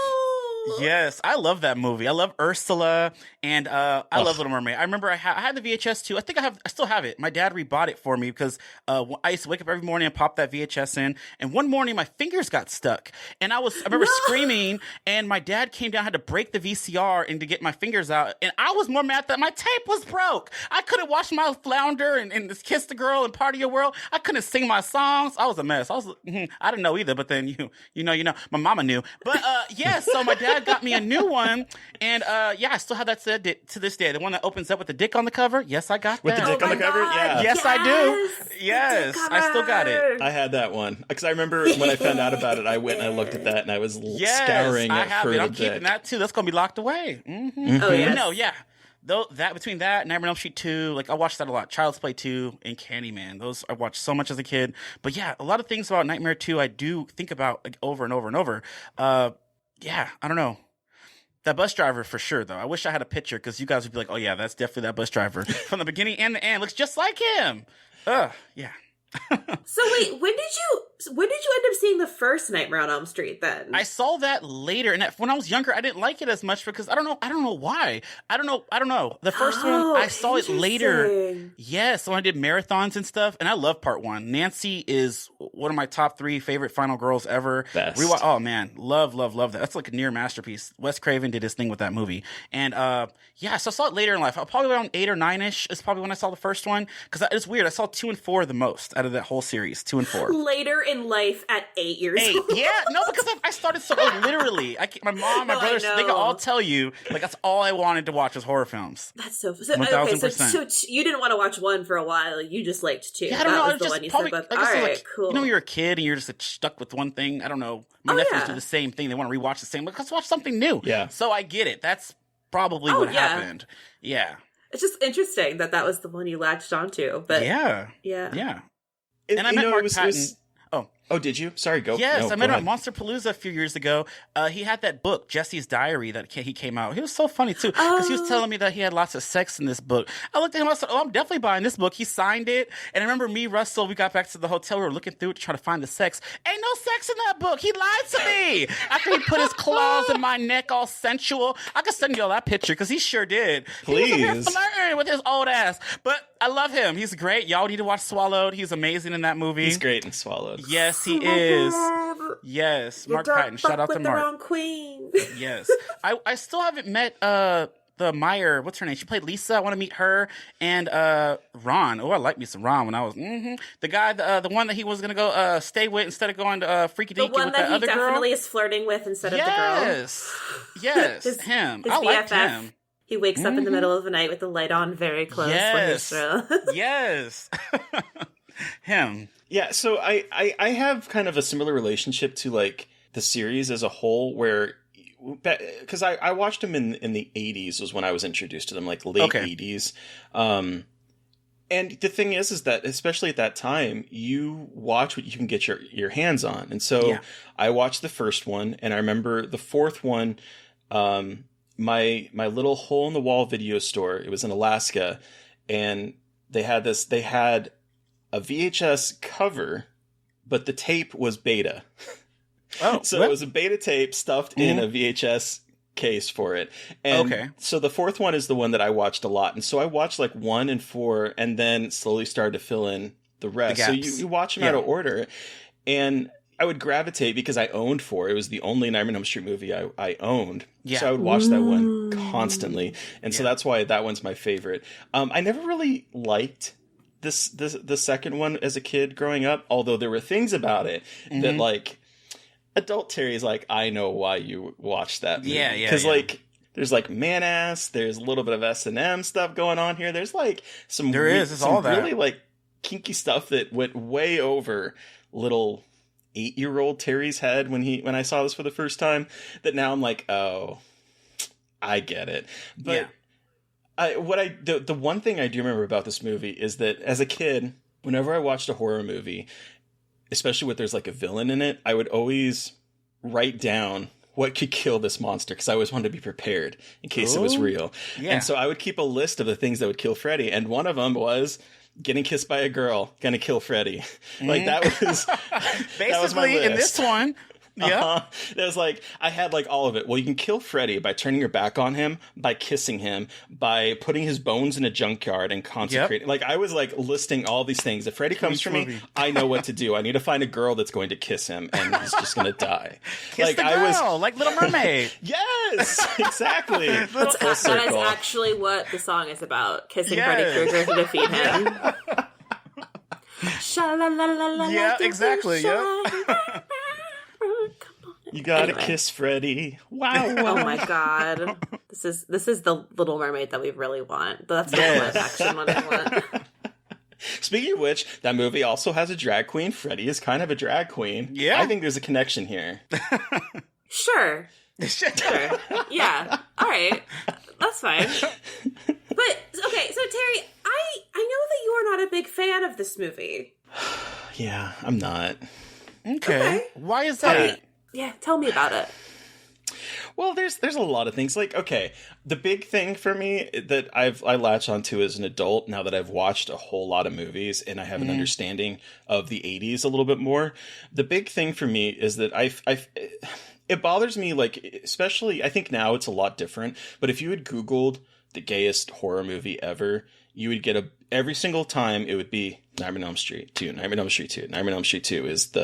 Yes, I love that movie. I love Ursula, and I love Little Mermaid. I remember I had the VHS too. I think I still have it. My dad rebought it for me because I used to wake up every morning and pop that VHS in. And one morning my fingers got stuck, and I remember screaming. And my dad came down, had to break the VCR and to get my fingers out. And I was more mad that my tape was broke. I couldn't watch my Flounder and Kiss the Girl and Part of Your World. I couldn't sing my songs. I was a mess. I didn't know either. But then you know, my mama knew. But so my dad got me a new one, and I still have that to this day. The one that opens up with the dick on the cover. Yes, I got that. With the dick on the cover? Yeah. Yes, I do. Yes, I still got it. I had that one. Because I remember when I found out about it, I went and I looked at that, and I was scouring it for the I'm keeping that, too. That's going to be locked away. Mm-hmm. Oh, yes. No, yeah. Though between that, Nightmare on Elm Street 2, like I watched that a lot. Child's Play 2 and Candyman. Those I watched so much as a kid. But yeah, a lot of things about Nightmare 2 I do think about like, over and over and over. yeah, I don't know. That bus driver for sure, though. I wish I had a picture because you guys would be like, oh, yeah, that's definitely that bus driver. From the beginning and the end, looks just like him. Yeah. So wait, when did you end up seeing the first Nightmare on Elm Street then? I saw that later, and when I was younger, I didn't like it as much because I don't know why. I don't know. The first one, I saw it later. Yes, when I did marathons and stuff, and I love part one. Nancy is one of my top 3 favorite final girls ever. Best. Oh man, love that. That's like a near masterpiece. Wes Craven did his thing with that movie, and yeah, so I saw it later in life. Probably around 8 or 9ish is probably when I saw the first one because it's weird. I saw 2 and 4 the most out of that whole series. 2 and 4 later in life at 8 years old. Yeah, no, because I started so literally. My mom, my brothers, they can all tell you like that's all I wanted to watch was horror films. That's so. 1000%. So you didn't want to watch 1 for a while. You just liked 2. Yeah, I don't know. That was I the just one you probably, said. like All I said, right, cool. You know, you're a kid and you're just like, stuck with one thing. I don't know. My nephews do the same thing. They want to rewatch the same. Like, let's watch something new. Yeah. So I get it. That's probably what happened. Yeah. It's just interesting that was the one you latched onto. But yeah. And I met Mark Patton. Oh, did you? Sorry, go. Yes, no, I met him at Monster Palooza a few years ago. He had that book, Jesse's Diary, that he came out. He was so funny, too, because he was telling me that he had lots of sex in this book. I looked at him, I said, I'm definitely buying this book. He signed it. And I remember me, Russell, we got back to the hotel. We were looking through it to try to find the sex. Ain't no sex in that book. He lied to me. After he put his claws in my neck all sensual. I could send you all that picture, because he sure did. Please. He was flirting with his old ass. But I love him. He's great. Y'all need to watch Swallowed. He's amazing in that movie. He's great in Swallowed. Yes, he is. Yes, Mark Patton. Shout out to Mark. Wrong queen. Yes, I still haven't met the Meyer. What's her name? She played Lisa. I want to meet her and Ron. Oh, I like me some Ron when I was the guy, the one that he was gonna go stay with instead of going to Freaky Deaky with that other girl. The one that he definitely is flirting with instead of the girl. Yes, him. I liked him. He wakes up in the middle of the night with the light on, very close. Yes, yes, him. Yeah, so I have kind of a similar relationship to like the series as a whole, where because I watched them in the 80s was when I was introduced to them, like late 80s. And the thing is that especially at that time, you watch what you can get your hands on, and so I watched the first one, and I remember the fourth one. My little hole in the wall video store. It was in Alaska, and they had a VHS cover, but the tape was beta. Oh, so it was a beta tape stuffed in a VHS case for it. And so the fourth one is the one that I watched a lot. And so I watched like 1 and 4 and then slowly started to fill in the rest. So you watch them out of order. And I would gravitate because I owned 4. It was the only Nightmare on Elm Street movie I owned. Yeah. So I would watch that one constantly. And so that's why that one's my favorite. I never really liked the second one as a kid growing up, although there were things about it that like adult Terry's like, I know why you watched that movie. Because like there's like man ass, there's a little bit of S&M stuff going on here. There's like some really like kinky stuff that went way over little 8-year-old Terry's head when I saw this for the first time, that now I'm like, oh, I get it. But the one thing I do remember about this movie is that as a kid, whenever I watched a horror movie, especially when there's like a villain in it, I would always write down what could kill this monster, because I always wanted to be prepared in case it was real. Yeah. And so I would keep a list of the things that would kill Freddy, and one of them was getting kissed by a girl, gonna kill Freddy. Like that was basically that was my list. In this one. Yeah. It was like, I had like all of it. Well, you can kill Freddy by turning your back on him, by kissing him, by putting his bones in a junkyard and consecrating. Like I was like listing all these things. If Freddy comes for me, I know what to do. I need to find a girl that's going to kiss him, and he's just going to die. Kiss like the girl, like Little Mermaid. Yes, exactly. That is actually what the song is about. Kissing Freddy Krueger to defeat him. Sha-la-la-la-la. Yeah, exactly. Yeah. You gotta kiss Freddy. Wow. Oh my god. This is the Little Mermaid that we really want. That's the live action one I want. Speaking of which, that movie also has a drag queen. Freddy is kind of a drag queen. Yeah. I think there's a connection here. Sure. Yeah. All right. That's fine. But, okay, so Terry, I know that you are not a big fan of this movie. Yeah, I'm not. Okay. Why is that? Yeah, tell me about it. Well, there's a lot of things. Like, okay, the big thing for me that I latch onto as an adult, now that I've watched a whole lot of movies and I have an understanding of the 80s a little bit more, the big thing for me is that it bothers me, like, especially, I think now it's a lot different, but if you had Googled the gayest horror movie ever, you would get every single time it would be Nightmare on Elm Street 2, Nightmare on Elm Street 2, Nightmare on Elm Street 2 is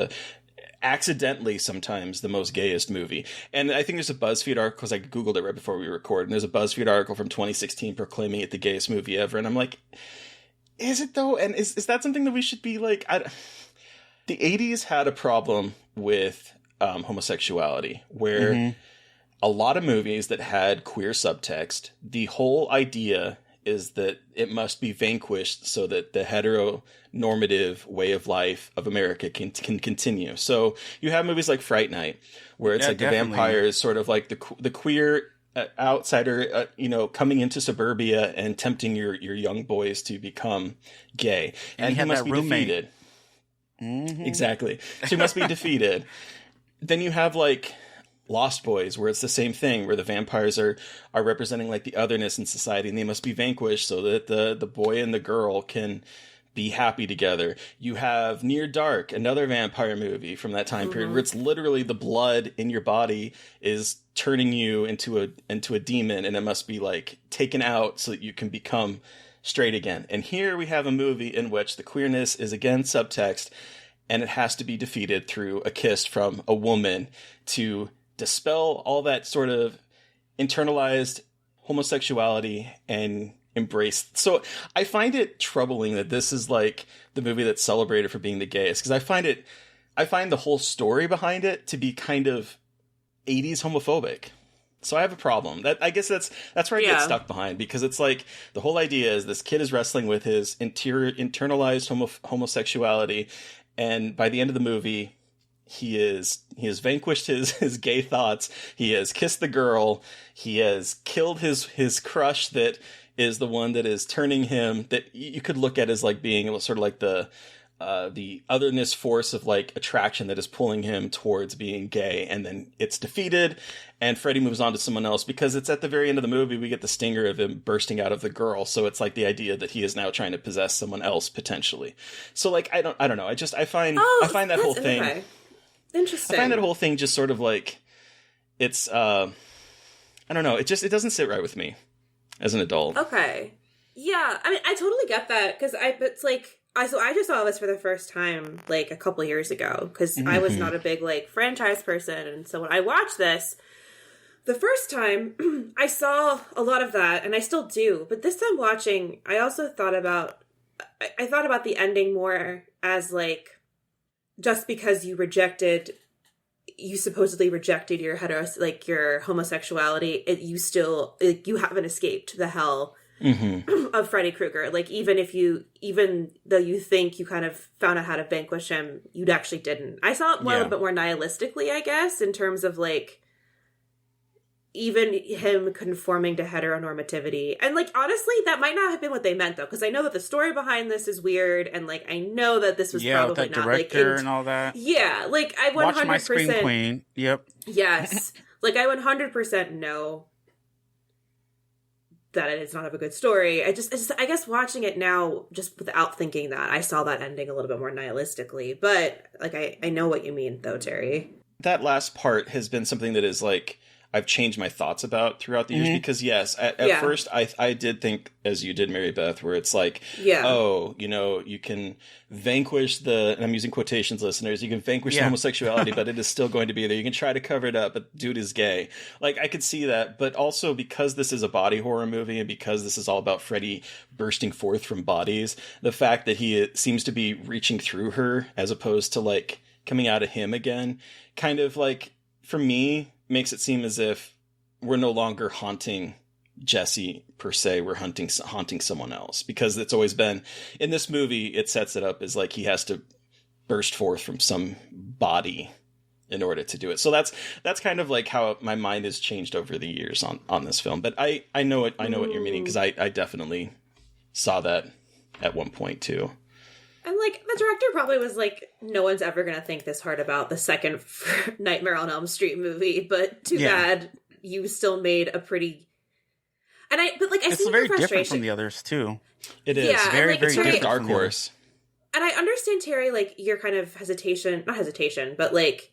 accidentally sometimes the most gayest movie. And I think there's a BuzzFeed article, because I Googled it right before we record, and there's a BuzzFeed article from 2016 proclaiming it the gayest movie ever. And I'm like, is it though? And is that something that we should be like? The 80s had a problem with homosexuality, where a lot of movies that had queer subtext, the whole idea is that it must be vanquished so that the heteronormative way of life of America can continue. So you have movies like Fright Night, where it's the vampire is sort of like the queer outsider, coming into suburbia and tempting your young boys to become gay. And he must be defeated. Exactly. So he must be defeated. Then you have like Lost Boys, where it's the same thing, where the vampires are representing like the otherness in society, and they must be vanquished so that the boy and the girl can be happy together. You have Near Dark, another vampire movie from that time period, where it's literally the blood in your body is turning you into a demon, and it must be like taken out so that you can become straight again. And here we have a movie in which the queerness is again subtext, and it has to be defeated through a kiss from a woman to dispel all that sort of internalized homosexuality and embrace. So I find it troubling that this is like the movie that's celebrated for being the gayest, because I find the whole story behind it to be kind of 80s homophobic. So I have a problem. I guess that's where I get stuck behind, because it's like the whole idea is this kid is wrestling with his internalized homosexuality, and by the end of the movie, he has vanquished his gay thoughts. He has kissed the girl. He has killed his crush that is the one that is turning him, that you could look at as like being sort of like the otherness force of like attraction that is pulling him towards being gay. And then it's defeated, and Freddy moves on to someone else, because it's at the very end of the movie we get the stinger of him bursting out of the girl. So it's like the idea that he is now trying to possess someone else potentially. So like I don't know. I find that whole thing. Okay. Interesting. I find that whole thing just sort of like, it's, I don't know. It doesn't sit right with me as an adult. Okay. Yeah. I mean, I totally get that, because it's like, I just saw this for the first time like a couple years ago, because I was not a big like franchise person. And so when I watched this the first time, I saw a lot of that, and I still do. But this time watching, I also thought about the ending more as like, just because you supposedly rejected your your homosexuality, you haven't escaped the hell of Freddy Krueger. Like, even though you think you kind of found out how to vanquish him, you actually didn't. I saw it a little bit more nihilistically, I guess, in terms of like, even him conforming to heteronormativity. And like, honestly, that might not have been what they meant, though, because I know that the story behind this is weird, and like, I know that this was probably with that not director like and all that. Yeah, like I 100% watch My Scream Queen. Yep. Yes, like I 100% know that it does not have a good story. I guess watching it now, just without thinking that, I saw that ending a little bit more nihilistically. But like, I know what you mean, though, Terry. That last part has been something that is like, I've changed my thoughts about throughout the years, because yes, at first I did think, as you did, Mary Beth, where it's like, you can vanquish and I'm using quotations, listeners, you can vanquish the homosexuality, but it is still going to be there. You can try to cover it up, but dude is gay. Like, I could see that, but also because this is a body horror movie, and because this is all about Freddy bursting forth from bodies, the fact that he seems to be reaching through her as opposed to like coming out of him again, kind of like, for me, makes it seem as if we're no longer haunting Jesse per se, we're haunting someone else, because it's always been in this movie, it sets it up as like he has to burst forth from some body in order to do it. So that's kind of like how my mind has changed over the years on this film. But I know what you're meaning, because I definitely saw that at one point too. And, like, the director probably was like, no one's ever going to think this hard about the second Nightmare on Elm Street movie, but too bad you still made a pretty. But I it's see very the frustration different from the others too. It is very Terry, different. Dark Horse. And I understand, Terry, like your kind of not hesitation, but like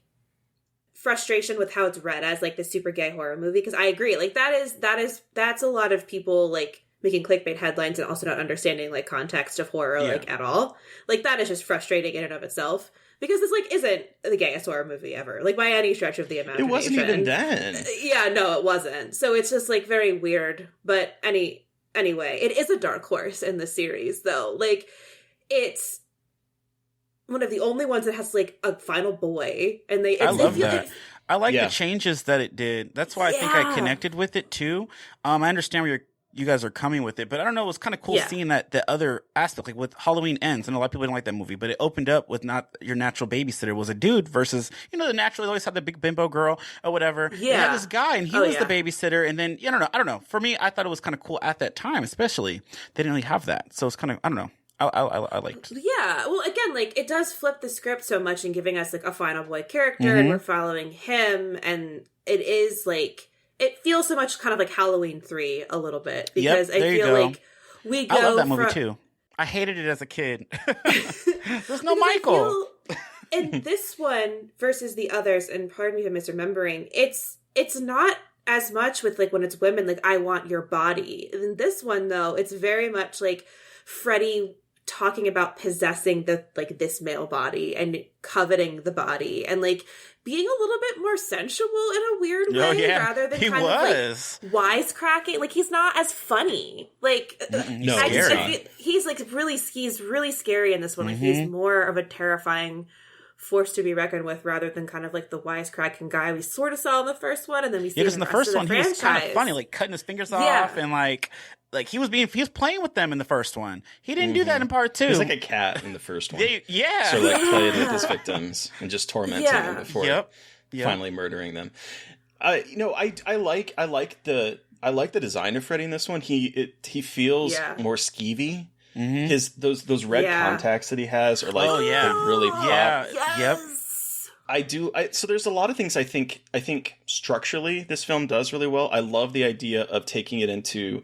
frustration with how it's read as like the super gay horror movie. Because I agree, like that's a lot of people like making clickbait headlines and also not understanding like context of horror like at all. Like that is just frustrating in and of itself. Because this, like, isn't the gayest horror movie ever. Like, by any stretch of the imagination. It wasn't even then. Yeah, no, it wasn't. So it's just, like, very weird. But anyway, it is a dark horse in the series, though. Like, it's one of the only ones that has, like, a final boy. And I love that. I like the changes that it did. That's why I think I connected with it, too. I understand where you guys are coming with it, but I don't know, it was kind of cool seeing that the other aspect, like with Halloween Ends, and a lot of people didn't like that movie, but it opened up with not your natural babysitter, it was a dude versus, the naturally always had the big bimbo girl or whatever. Yeah. You had this guy and he was the babysitter, and then, I don't know. For me, I thought it was kind of cool at that time, especially. They didn't really have that. So it's kind of, I don't know. I liked. Yeah. Well, again, like it does flip the script so much in giving us like a final boy character and we're following him, and it is like, it feels so much kind of like Halloween 3 a little bit because I feel like we go. I love that movie too. I hated it as a kid. There's no Michael. In this one versus the others, and pardon me if I'm misremembering, it's not as much with like when it's women, like I want your body. In this one though, it's very much like Freddy talking about possessing the like this male body and coveting the body and like being a little bit more sensual in a weird way rather than kind of like wisecracking. Like he's not as funny. Like he's like he's really scary in this one. Like he's more of a terrifying force to be reckoned with rather than kind of like the wisecracking guy we sort of saw in the first one, and then we see because in the first one he was kind of funny, like cutting his fingers off and like he was playing with them in the first one. He didn't do that in part 2. He was like a cat in the first one. So like played with his victims and just tormenting them before finally murdering them. I like the design of Freddy in this one. He feels more skeevy. Those red contacts that he has are like they really pop. So there's a lot of things I think structurally this film does really well. I love the idea of taking it into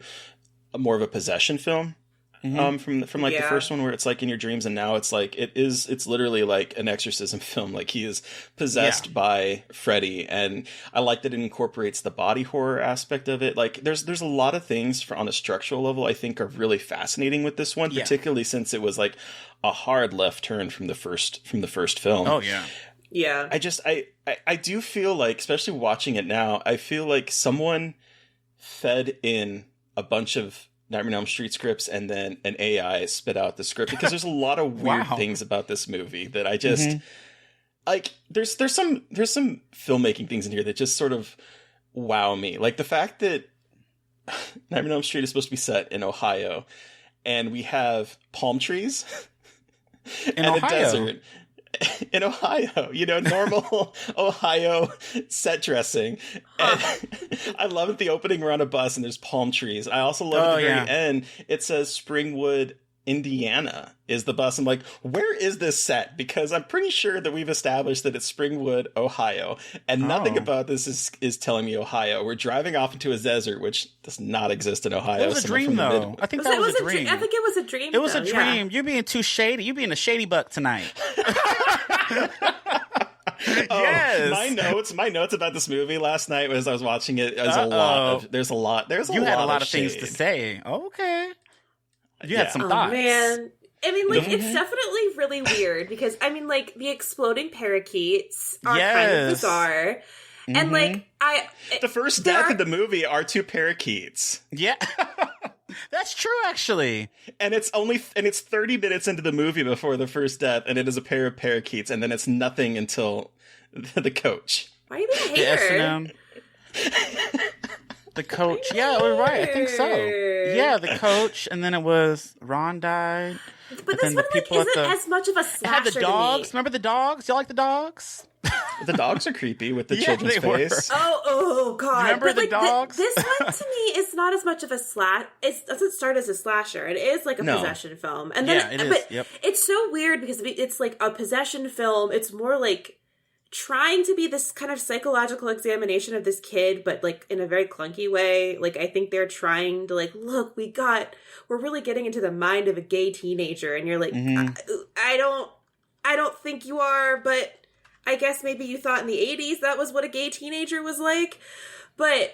more of a possession film from like the first one where it's like in your dreams, and now it's like it's literally like an exorcism film. Like he is possessed by Freddy, and I like that it incorporates the body horror aspect of it. Like there's a lot of things on a structural level I think are really fascinating with this one, particularly since it was like a hard left turn from the first film. Oh yeah. Yeah. I do feel like, especially watching it now, I feel like someone fed in a bunch of Nightmare on Elm Street scripts and then an AI spit out the script, because there's a lot of weird things about this movie that I just like. There's some filmmaking things in here that just sort of wow me. Like the fact that Nightmare on Elm Street is supposed to be set in Ohio, and we have palm trees in and Ohio. a desert. In Ohio, normal Ohio set dressing. And I love at the opening we're on a bus and there's palm trees. I also love at the very end, it says Springwood, Indiana is the bus. I'm like, where is this set? Because I'm pretty sure that we've established that it's Springwood, Ohio. And nothing about this is telling me Ohio. We're driving off into a desert, which does not exist in Ohio. It was a dream, though. I think that was a dream. I think it was a dream. It was a dream. Yeah. You're being too shady. You're being a shady buck tonight. Yes. My notes about this movie last night as I was watching it. There's a lot. You had a lot of things to say. Okay. You had some thoughts. Man. I mean, like, it's definitely really weird because, I mean, like, the exploding parakeets are kind of bizarre. And, like, the first death of the movie are 2 parakeets. Yeah. That's true, actually. And it's 30 minutes into the movie before the first death, and it is a pair of parakeets, and then it's nothing until the coach. Why are you being a hater? The coach. Yeah, we're right. I think so. Yeah, the coach, and then it was Ron died. But this one isn't as much of a slasher. It had the dogs. Remember the dogs? Y'all like the dogs? The dogs are creepy with the children's face. Oh God! Remember the dogs? This one to me is not as much of a It doesn't start as a slasher. It is like a possession film, and then it is. But it's so weird because it's like a possession film. It's more like trying to be this kind of psychological examination of this kid, but like in a very clunky way. Like, I think they're trying to like, look, we're really getting into the mind of a gay teenager. And you're like, I don't think you are, but I guess maybe you thought in the 80s that was what a gay teenager was like. But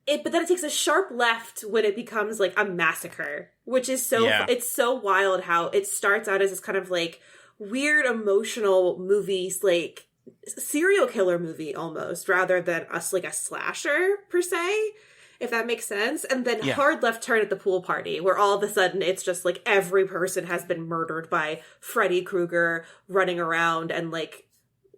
but then it takes a sharp left when it becomes like a massacre, which is it's so wild how it starts out as this kind of like weird emotional movies, like serial killer movie almost, rather than us like a slasher per se, if that makes sense. And then hard left turn at the pool party, where all of a sudden it's just like every person has been murdered by Freddy Krueger running around and like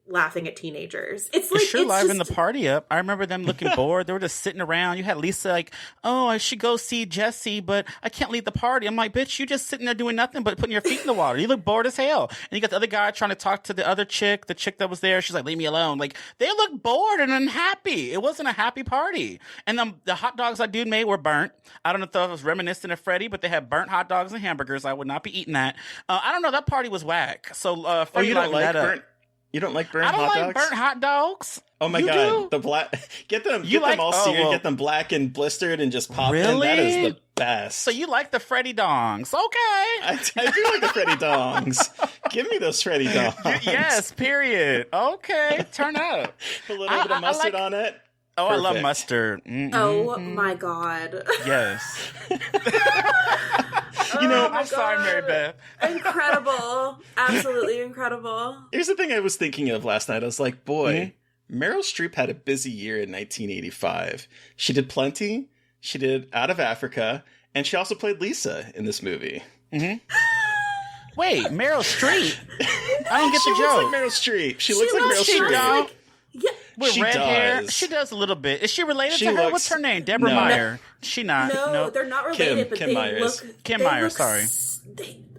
laughing at teenagers. It's like, it's sure liven the party up. I remember them looking bored. They were just sitting around. You had Lisa like, oh, I should go see Jesse, but I can't leave the party. I'm like, bitch, you just sitting there doing nothing but putting your feet in the water. You look bored as hell. And you got the other guy trying to talk to the other chick, the chick that was there. She's like, leave me alone. Like, they look bored and unhappy. It wasn't a happy party. And the hot dogs that dude made were burnt. I don't know if it was reminiscent of Freddy, but they had burnt hot dogs and hamburgers. I would not be eating that. I don't know. That party was whack. So, Freddy you don't like burnt? You don't like burnt hot dogs? I don't like burnt hot dogs. Oh my God. The black, get them all seared, get them black and blistered and just pop them. That is the best. So you like the Freddy dongs. Okay. I do like the Freddy dongs. Give me those Freddy dongs. Yes, period. Okay, turn up. A little bit of mustard on it. Oh, Perfect. I love mustard. Oh my God. Yes. I'm sorry, Mary Beth. Incredible. Absolutely incredible. Here's the thing I was thinking of last night. I was like, boy, Meryl Streep had a busy year in 1985. She did Plenty, she did Out of Africa, and she also played Lisa in this movie. Mm-hmm. Wait, Meryl Streep? I don't get the joke. She looks like Meryl Streep. She looks like Meryl Streep. Yeah. With red hair, she does a little bit. Is she related to her? What's her name? Deborah Meyer. She not. No, they're not related. But Kim they Myers. look. Kim Myers. Sorry.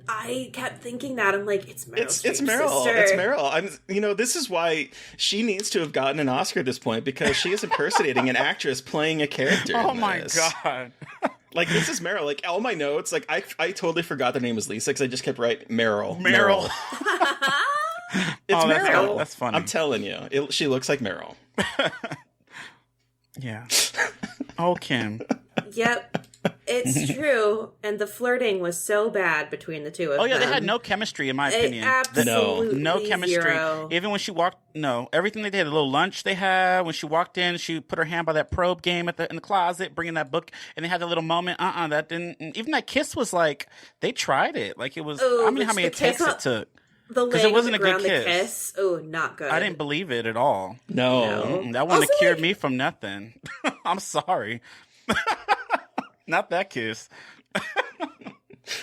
I kept thinking that. I'm like, it's Meryl. It's Meryl. Sister. It's Meryl. This is why she needs to have gotten an Oscar at this point, because she is impersonating an actress playing a character. Oh my God. Like, this is Meryl. Like, all my notes, like, I totally forgot their name was Lisa because I just kept writing Meryl. It's Meryl. That's funny. I'm telling you, she looks like Meryl. Yeah. Oh, Kim. Yep. It's true. And the flirting was so bad between the two of them. Oh, yeah, they had no chemistry, in my opinion. Absolutely no chemistry. Zero. Even when she walked, everything they did, a little lunch they had, when she walked in, she put her hand by that probe game in the closet, bringing that book, and they had that little moment. That didn't, even that kiss was like, they tried it. Like, it was, how many takes it took? Because it wasn't a good kiss. Oh, not good. I didn't believe it at all. No. That wouldn't have cured me from nothing. I'm sorry. Not that kiss.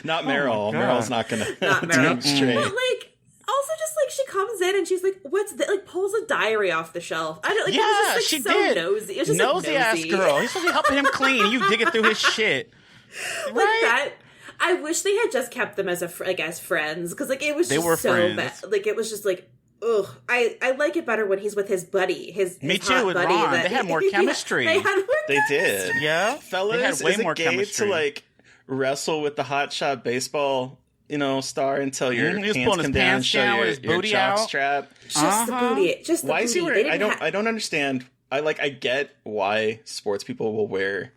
Not Meryl. Oh Meryl's not gonna not Meryl. straight. But like, also just like she comes in and she's like, "What's that?" Like pulls a diary off the shelf. I don't like. Yeah, it was just, like, she so did. Nosy. It was just nosy ass girl. He's supposed to be helping him clean. You digging through his shit. Like right? that. I wish they had just kept them as as friends, because like it was just so friends. bad. Like it was just like, ugh. I like it better when he's with his buddy. His Me too. hot With buddy. Ron, they had more chemistry. They had more chemistry. did. Yeah, fellas. they had way is it more gay chemistry. to like wrestle with the hotshot baseball, star until your he was hands pulling his come down, pants show down your, with his your booty jock out. strap. Just the booty. Just the Why booty. is he wearing? I don't understand. I get why sports people will wear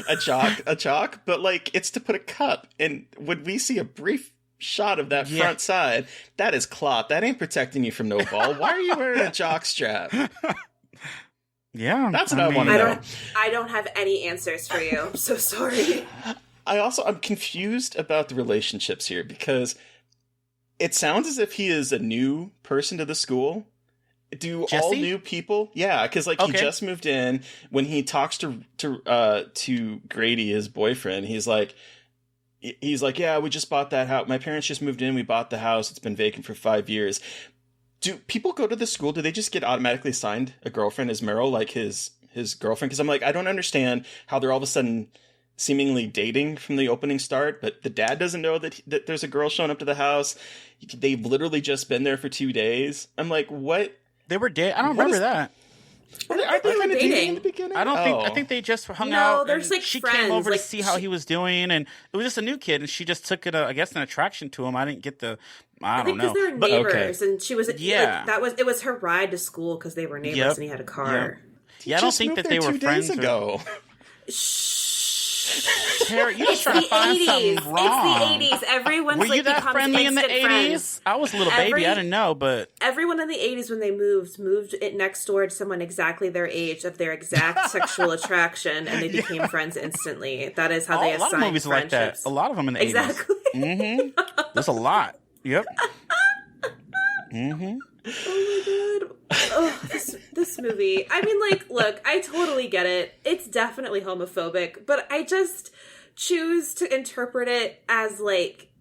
a jock, but like it's to put a cup. And when we see a brief shot of that front side, that is clot. That ain't protecting you from no ball. Why are you wearing a jock strap? Yeah, that's what I want to know. I don't have any answers for you. I'm so sorry. I'm confused about the relationships here, because it sounds as if he is a new person to the school. Do Jesse? all new people? Yeah, because he just moved in. When he talks to Grady, his boyfriend, he's like, yeah, we just bought that house. My parents just moved in. We bought the house. It's been vacant for 5 years. Do people go to the school? Do they just get automatically assigned a girlfriend as Meryl, like his girlfriend? Because I'm like, I don't understand how they're all of a sudden seemingly dating from the opening start, but the dad doesn't know that there's a girl showing up to the house. They've literally just been there for 2 days. I'm like, what? They were dating. I don't remember that. Are thought they were dating. In the beginning? I don't think. I think they just hung out. No, there's like she friends. came over like, to see how he was doing, and it was just a new kid, and she just took it. I guess an attraction to him. I didn't get the. I don't know. Because they were neighbors, and she was. Yeah, it was her ride to school because they were neighbors, and he had a car. Yeah, I don't think that they were friends ago. Terry, you're just trying to find 80s. something wrong. It's the 80s. Everyone's were you that becomes friendly in the 80s? Friends. I was a little baby. I didn't know, but everyone in the 80s when they moved it next door to someone exactly their age of their exact sexual attraction, and they became friends instantly. That is how they assigned a lot of movies friendships. Like that. A lot of them in the 80s. Exactly. Mm-hmm. There's a lot. Yep. Mm-hmm. Oh my god. Oh, this movie. I mean, like, look, I totally get it. It's definitely homophobic, but I just choose to interpret it as, like,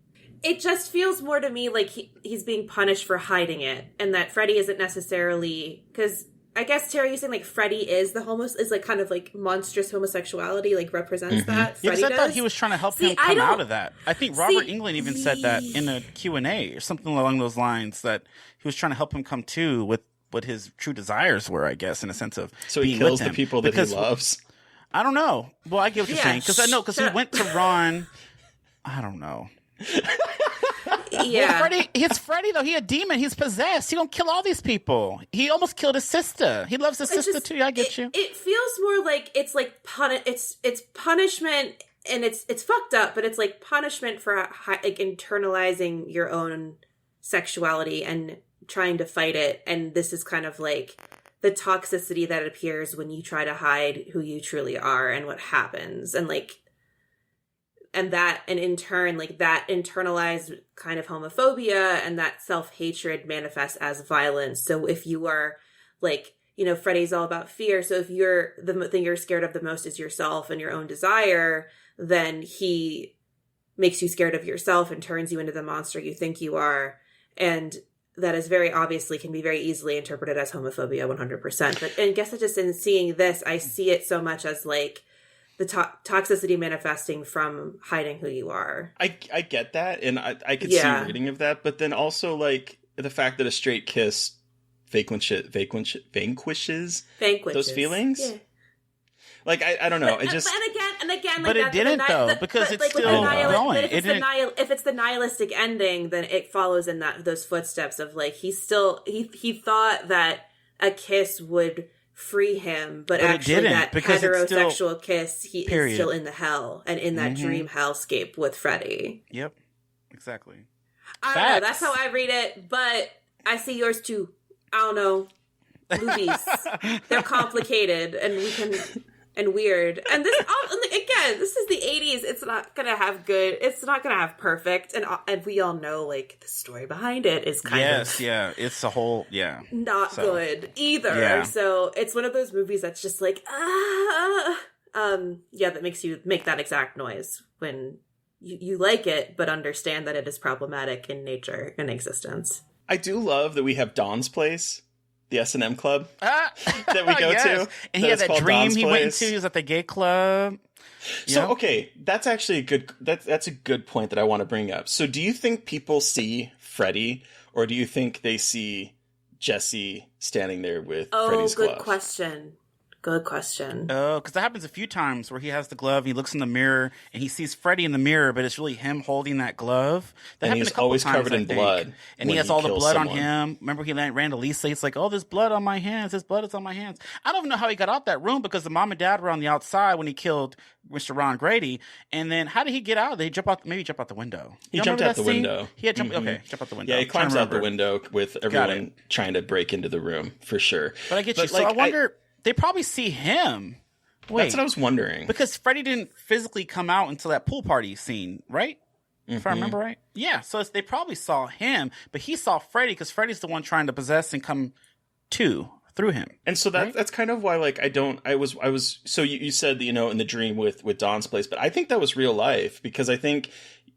it just feels more to me like he's being punished for hiding it, and that Freddy isn't necessarily, because I guess, Terry, you saying, like, Freddy is is, like, kind of, like, monstrous homosexuality, like, represents that. Yeah, because I thought he was trying to help him come out of that. I think Robert Englund even said that in a Q&A or something along those lines, that he was trying to help him come to with what his true desires were, I guess, in a sense of so he kills the people that he loves. I don't know. Well, I get what you're saying, because he went to Ron. I don't know. Yeah, well, it's Freddy though. He a demon. He's possessed. He don't kill all these people. He almost killed his sister. He loves his sister too. I get you. It feels more like it's like it's punishment, and it's fucked up, but it's like punishment for like internalizing your own sexuality and trying to fight it. And this is kind of like the toxicity that appears when you try to hide who you truly are and what happens, and like. And in turn, like, that internalized kind of homophobia and that self-hatred manifests as violence. So if you are, like, you know, Freddy's all about fear. So if the thing you're scared of the most is yourself and your own desire, then he makes you scared of yourself and turns you into the monster you think you are. And that is very obviously can be very easily interpreted as homophobia 100%. But I guess just in seeing this, I see it so much as, like, the toxicity manifesting from hiding who you are. I get that, and I could see reading of that, but then also, like, the fact that a straight kiss vanquishes those feelings. Yeah. Like, I don't know. But, and again, but it didn't though, because it's still going. If it's the nihilistic ending, then it follows in those footsteps of, like, he thought that a kiss would free him, but actually that heterosexual kiss, he is still in the hell and in that dream hellscape with Freddy. Yep, exactly. I don't know. That's how I read it, but I see yours too. I don't know. Movies, they're complicated and weird. And this, again, this is the 80s. It's not gonna have perfect. And we all know, like, the story behind it is kind of it's a whole not good either. Yeah. So it's one of those movies that's just like that makes you make that exact noise when you like it, but understand that it is problematic in nature and existence. I do love that we have Dawn's Place. The S&M club that we go to. And he had that dream he went into. He was at the gay club. So, okay, that's actually that's a good point that I want to bring up. So do you think people see Freddy, or do you think they see Jesse standing there with Freddy's glove? Good question. Oh, because that happens a few times where he has the glove, he looks in the mirror, and he sees Freddy in the mirror, but it's really him holding that glove. That and he's always covered in blood. And he has all the blood on him. Remember, he ran to Lisa. He's like, oh, there's blood on my hands. There's blood on my hands. I don't even know how he got out that room, because the mom and dad were on the outside when he killed Mr. Ron Grady. And then how did he get out? Did he jump out the window? He jumped out the window. He had jumped out the window. Yeah, he climbs out the window with everyone trying to break into the room, for sure. But I get you. So I wonder... They probably see him. Wait, that's what I was wondering. Because Freddy didn't physically come out until that pool party scene, right? If I remember right. Yeah, so they probably saw him, but he saw Freddy because Freddy's the one trying to possess and come through him. And so that's kind of why, like, I was so you said that, you know, in the dream with Dawn's Place, but I think that was real life, because I think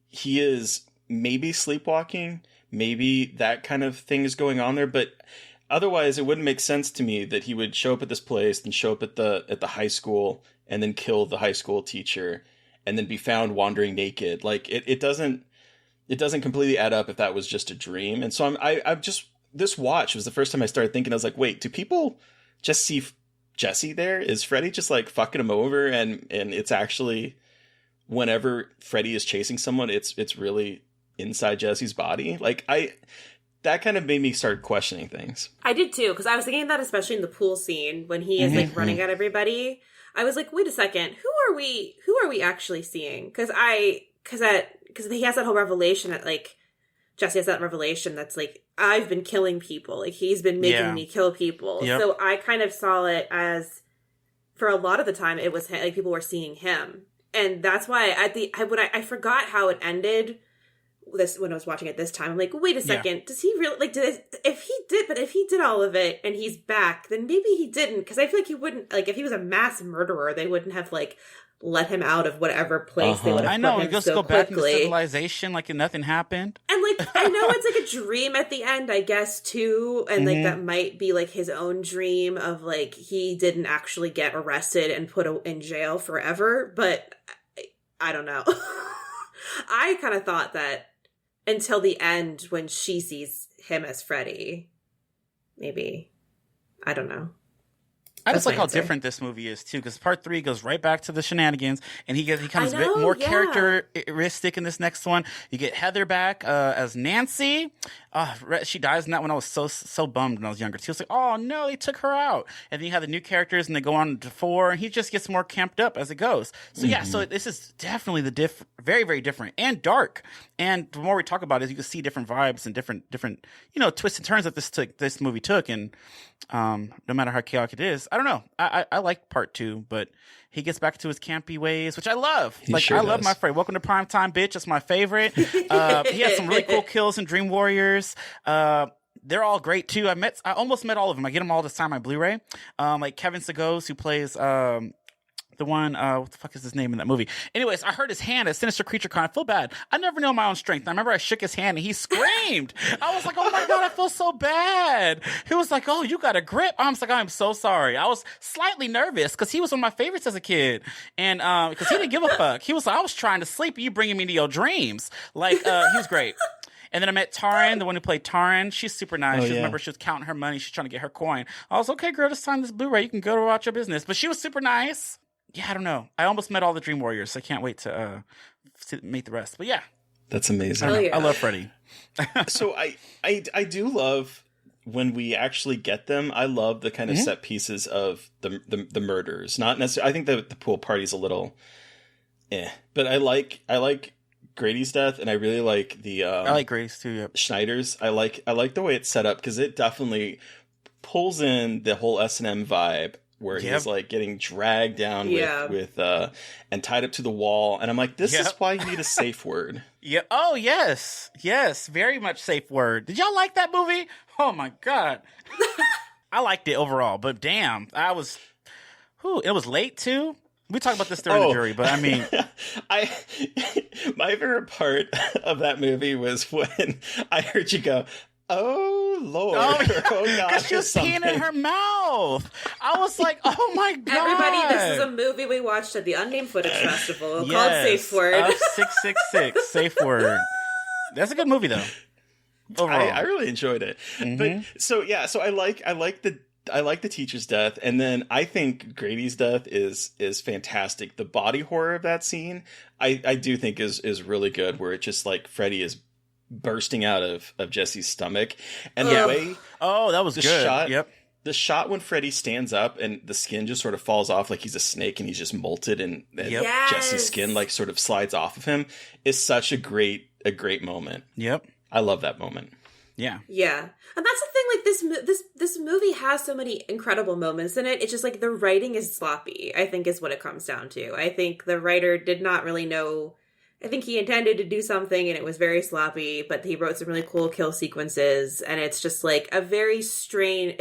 he is maybe sleepwalking, maybe that kind of thing is going on there, but otherwise, it wouldn't make sense to me that he would show up at this place, then show up at the high school, and then kill the high school teacher, and then be found wandering naked. Like, it doesn't completely add up if that was just a dream. And so I'm just, this watch was the first time I started thinking, I was like, wait, do people just see Jesse there? Is Freddy just like fucking him over, and it's actually whenever Freddy is chasing someone, it's really inside Jesse's body? Like that kind of made me start questioning things. I did too, because I was thinking that especially in the pool scene when he is like running at everybody. I was like, wait a second, who are we actually seeing? Because he has that whole revelation that like Jesse has that revelation that's like, I've been killing people. Like he's been making me kill people. Yep. So I kind of saw it as, for a lot of the time, it was like people were seeing him, and that's why I forgot how it ended. This when I was watching it this time, I'm like, wait a second, does he really like? If he did all of it and he's back, then maybe he didn't, because I feel like he wouldn't, like if he was a mass murderer, they wouldn't have like let him out of whatever place they would have. I know, put he him goes so go back quickly. into civilization like nothing happened. And like I know it's like a dream at the end, I guess too, and like that might be like his own dream of like he didn't actually get arrested and put in jail forever, but I don't know. I kind of thought that until the end when she sees him as Freddy. Maybe. I don't know. I just like how different this movie is too, because part 3 goes right back to the shenanigans, and he becomes a bit more characteristic in this next one. You get Heather back as Nancy. She dies in that one. I was so bummed when I was younger. She was like, oh no, they took her out. And then you have the new characters, and they go on to 4, and he just gets more camped up as it goes. So yeah, so this is definitely very, very different and dark. And the more we talk about it, you can see different vibes and different twists and turns that this movie took, and no matter how chaotic it is, I don't know. I like part 2, but he gets back to his campy ways, which I love. I love my Freddy. Welcome to Primetime, bitch. That's my favorite. He has some really cool kills in Dream Warriors. They're all great too. I almost met all of them. I get them all the time on Blu-ray. Like Kevin Sagos, who plays the one, what the fuck is his name in that movie? Anyways, I heard his hand at Sinister Creature Con. I feel bad. I never know my own strength. I remember I shook his hand and he screamed. I was like, oh my God, I feel so bad. He was like, oh, you got a grip. I was like, I'm so sorry. I was slightly nervous because he was one of my favorites as a kid. And because he didn't give a fuck. He was like, I was trying to sleep and you bringing me to your dreams. Like, he was great. And then I met Taryn, the one who played Taryn. She's super nice. Remember, she was counting her money. She's trying to get her coin. I was okay, girl, just sign this Blu-ray. You can go about your business. But she was super nice. Yeah, I don't know. I almost met all the Dream Warriors. So I can't wait to meet the rest. But yeah. That's amazing. I love Freddy. So I do love when we actually get them. I love the kind of set pieces of the murders. Not necessarily. I think the pool party's a little but I like Grady's death, and I really like the I like Grady's too. Yep. Schneider's. I like the way it's set up, because it definitely pulls in the whole S&M vibe, where he's like getting dragged down with and tied up to the wall, and I'm like, this is why you need a safe word. Yeah. Oh yes, very much safe word. Did y'all like that movie? Oh my God, I liked it overall, but damn, it was late too. We talked about this during the jury, but I mean, my favorite part of that movie was when I heard you go, oh Lord, oh God, because she was peeing in her mouth. I was like, oh my God. Everybody, this is a movie we watched at the Unnamed Footage Festival called Safe Word. 666, Safe Word. That's a good movie though. Overall. I really enjoyed it. But so I like the teacher's death, and then I think Grady's death is fantastic. The body horror of that scene, I do think is really good, where it's just like Freddy is bursting out of Jesse's stomach, and the way that was good. Shot, yep. The shot when Freddy stands up and the skin just sort of falls off like he's a snake and he's just molted, and Jesse's skin like sort of slides off of him is such a great moment. Yep, I love that moment. Yeah. And that's the thing, like this movie has so many incredible moments in it. It's just like the writing is sloppy, I think, is what it comes down to. I think the writer did not really know. I think he intended to do something and it was very sloppy, but he wrote some really cool kill sequences, and it's just like a very strange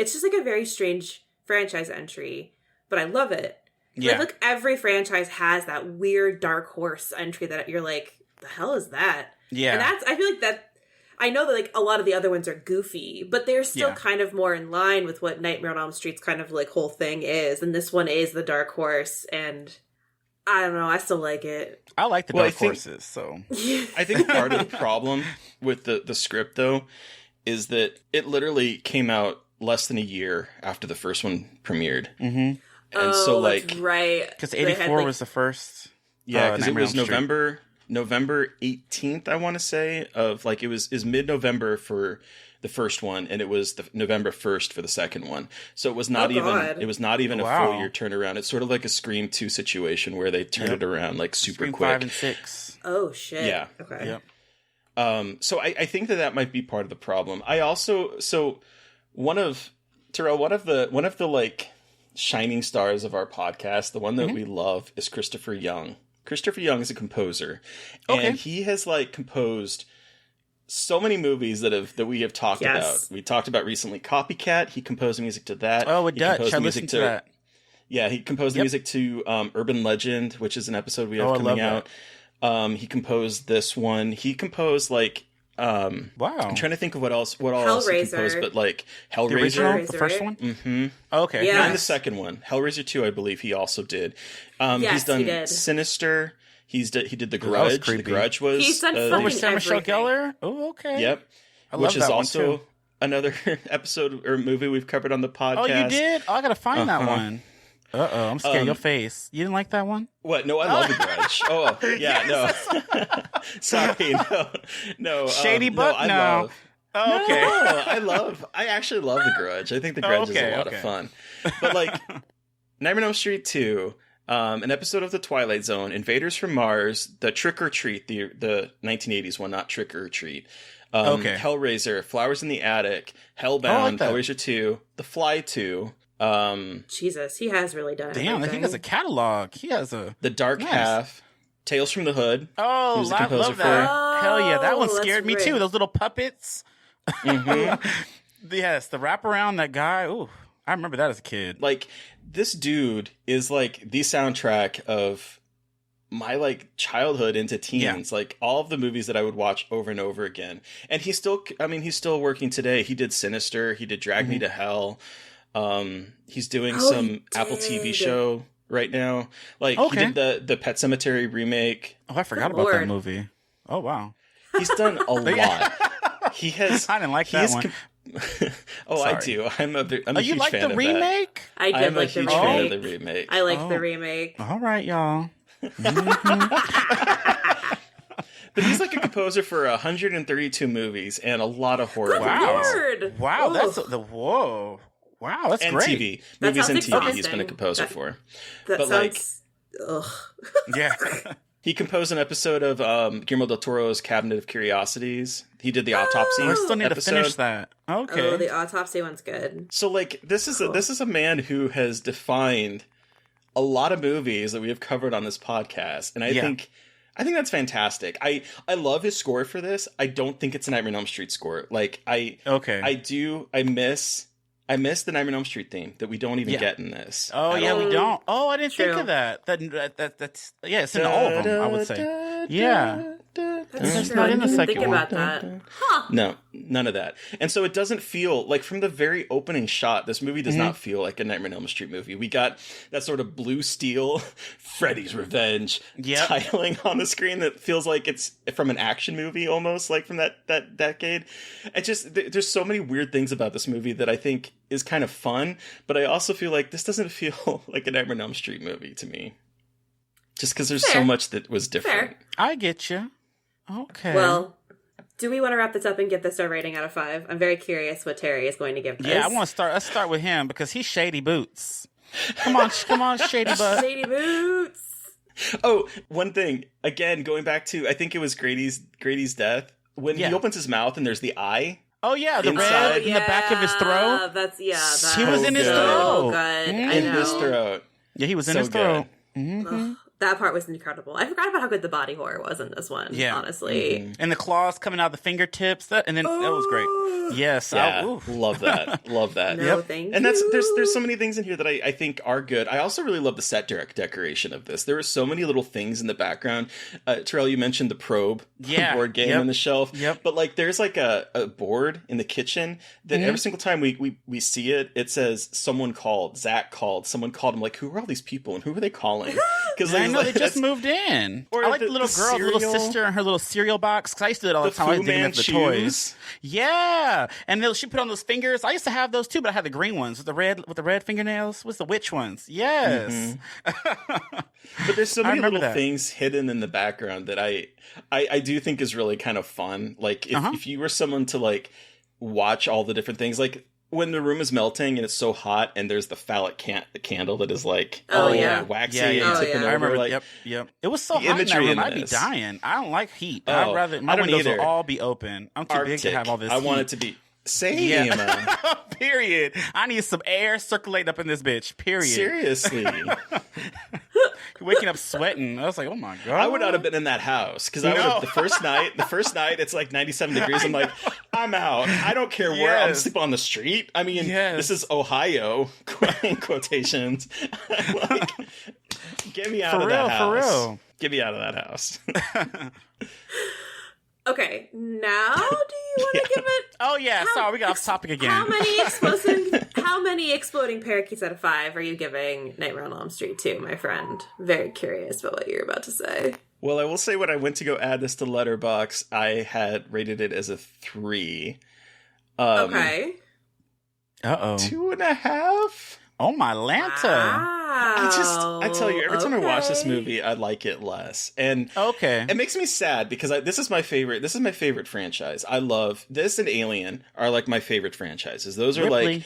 franchise entry, but I love it. Yeah. Like every franchise has that weird dark horse entry that you're like, the hell is that? Yeah. And I feel like that, I know that like a lot of the other ones are goofy, but they're still kind of more in line with what Nightmare on Elm Street's kind of like whole thing is. And this one is the dark horse, and I don't know, I still like it. I like the dark horses, so. I think part of the problem with the script, though, is that it literally came out less than a year after the first one premiered. Mm-hmm. And so, like, that's right, because 84 was the first. Yeah, because it was Nightmare November 18th, I want to say, of like, it was mid-November for the first one, and it was the November 1st for the second one. So it was not even a full year turnaround. It's sort of like a Scream 2 situation where they turned it around like super Scream quick. 5 and 6. Oh shit. Yeah. Okay. Yep. So I think that might be part of the problem. I also, one of the like shining stars of our podcast, the one that we love, is Christopher Young. Christopher Young is a composer, and he has like composed so many movies that we have talked about. We talked about recently Copycat. He composed music to that. Oh, a Dutch. I listened to that. Yeah, he composed the music to Urban Legend, which is an episode we have coming out. He composed this one. He composed like wow. I'm trying to think of what else he composed, but like Hellraiser, the original, the first one. Mm-hmm. Okay, yeah, and the second one, Hellraiser 2, I believe he also did. He's done Sinister. He did The Grudge. The Grudge was he's done fucking Michelle Gellar. Oh, okay. Yep. Which is also another episode or movie we've covered on the podcast. Oh, you did? Oh, I gotta find that one. I'm scared of your face. You didn't like that one? What? No, I love The Grudge. Oh, yeah, no. Sorry, no. Shady Buck? I no. love. Oh, okay. No, I actually love The Grudge. I think The Grudge is a lot of fun. But like, Nightmare on Elm Street 2, an episode of The Twilight Zone, Invaders from Mars, the Trick or Treat, the 1980s one, not Trick or Treat. Hellraiser, Flowers in the Attic, Hellbound, Hellraiser 2, The Fly 2. Jesus, he has really done it. Damn, he has a catalog. He has The Dark Half, Tales from the Hood. Oh, I love that. Hell yeah, that one scared me too. Those little puppets. Mm-hmm. Yes, the wraparound, that guy. Ooh, I remember that as a kid. Like, this dude is like the soundtrack of my like childhood into teens, like all of the movies that I would watch over and over again. And he's still working today. He did Sinister. He did Drag Me to Hell. He's doing some Apple TV show right now. Like he did the Pet Sematary remake. Oh, I forgot about that movie. Oh wow, he's done a lot. He has. I didn't like that one. I do. I'm a huge fan of that. You like the remake? I did like the remake. I'm a huge fan of the remake. I like the remake. All right, y'all. But he's like a composer for 132 movies and a lot of horror movies. Wow, that's Wow, that's and great. TV. Movies and TV he's been a composer for. That sounds... Yeah. He composed an episode of Guillermo del Toro's Cabinet of Curiosities. He did the Autopsy I still need episode. to finish that. Okay. Oh, the Autopsy one's good. So, like, this is a man who has defined a lot of movies that we have covered on this podcast. And I think that's fantastic. I love his score for this. I don't think it's a Nightmare on Elm Street score. Like, I miss the Nightmare on Elm Street theme that we don't even get in this. Oh yeah, we don't. Oh, I didn't think of that. That's it's in all of them, I would say. Yeah. That's not in the second think one. about that. Huh. No, none of that. And so it doesn't feel like, from the very opening shot, this movie does not feel like a Nightmare on Elm Street movie. We got that sort of blue steel Freddy's Revenge titling on the screen that feels like it's from an action movie almost, like from that decade. It just, there's so many weird things about this movie that I think is kind of fun, but I also feel like this doesn't feel like a Nightmare on Elm Street movie to me. Just because there's so much that was different. Fair. I get you. Okay. Well, do we want to wrap this up and give this our rating out of 5? I'm very curious what Terry is going to give this. Yeah, I want to start. Let's start with him because he's Shady Boots. Come on, Shady Butt. Shady Boots. Oh, one thing. Again, going back to, I think it was Grady's death. When he opens his mouth and there's the eye. Oh yeah, the red in the back of his throat. He was in his throat. Good. In his throat. Yeah, he was in his throat. Mm-hmm. That part was incredible. I forgot about how good the body horror was in this one. Yeah, honestly, and the claws coming out the fingertips. That was great. Yes, love that. Love that. Thank you. And there's so many things in here that I think are good. I also really love the set decoration of this. There were so many little things in the background. Terrell, you mentioned the Probe board game on the shelf. But like, there's like a board in the kitchen that every single time we see it, it says someone called, Zach called, someone called. I'm like, who are all these people and who are they calling? Because there's didn't know they just moved in. Or I like the little girl, the little sister, and her little cereal box. Because I used to do it all the time. I was digging up the toys. Yeah, and she put on those fingers. I used to have those too, but I had the green ones with the red fingernails. What's the witch ones? Yes. But there's so many little things hidden in the background that I do think is really kind of fun. Like if you were someone to like watch all the different things, like when the room is melting and it's so hot and there's the phallic candle that is like waxy and tipping over. I remember, like, yep. It was so hot in that room. I'd be dying. I don't like heat. I'd rather my windows will all be open. I'm too big to have all this heat. I want it to be same. Yeah. Period. I need some air circulating up in this bitch. Period. Seriously. Waking up sweating. I was like, oh my God. I would not have been in that house because I would have the first night it's like 97 degrees. I'm like, I'm out. I don't care where I'm sleep on the street. I mean, this is Ohio in quotations. Like, get me out of that house. For real. Get me out of that house. Okay, now do you want to give it? Oh yeah, sorry, we got off topic again. How many exploding parakeets out of 5 are you giving Nightmare on Elm Street 2, my friend? Very curious about what you're about to say. Well, I will say when I went to go add this to Letterboxd, I had rated it as a 3. Okay. 2.5. Oh my Lanta. Wow. I tell you, every time I watch this movie, I like it less. And it makes me sad because this is my favorite franchise. I love this and Alien are like my favorite franchises. Those are like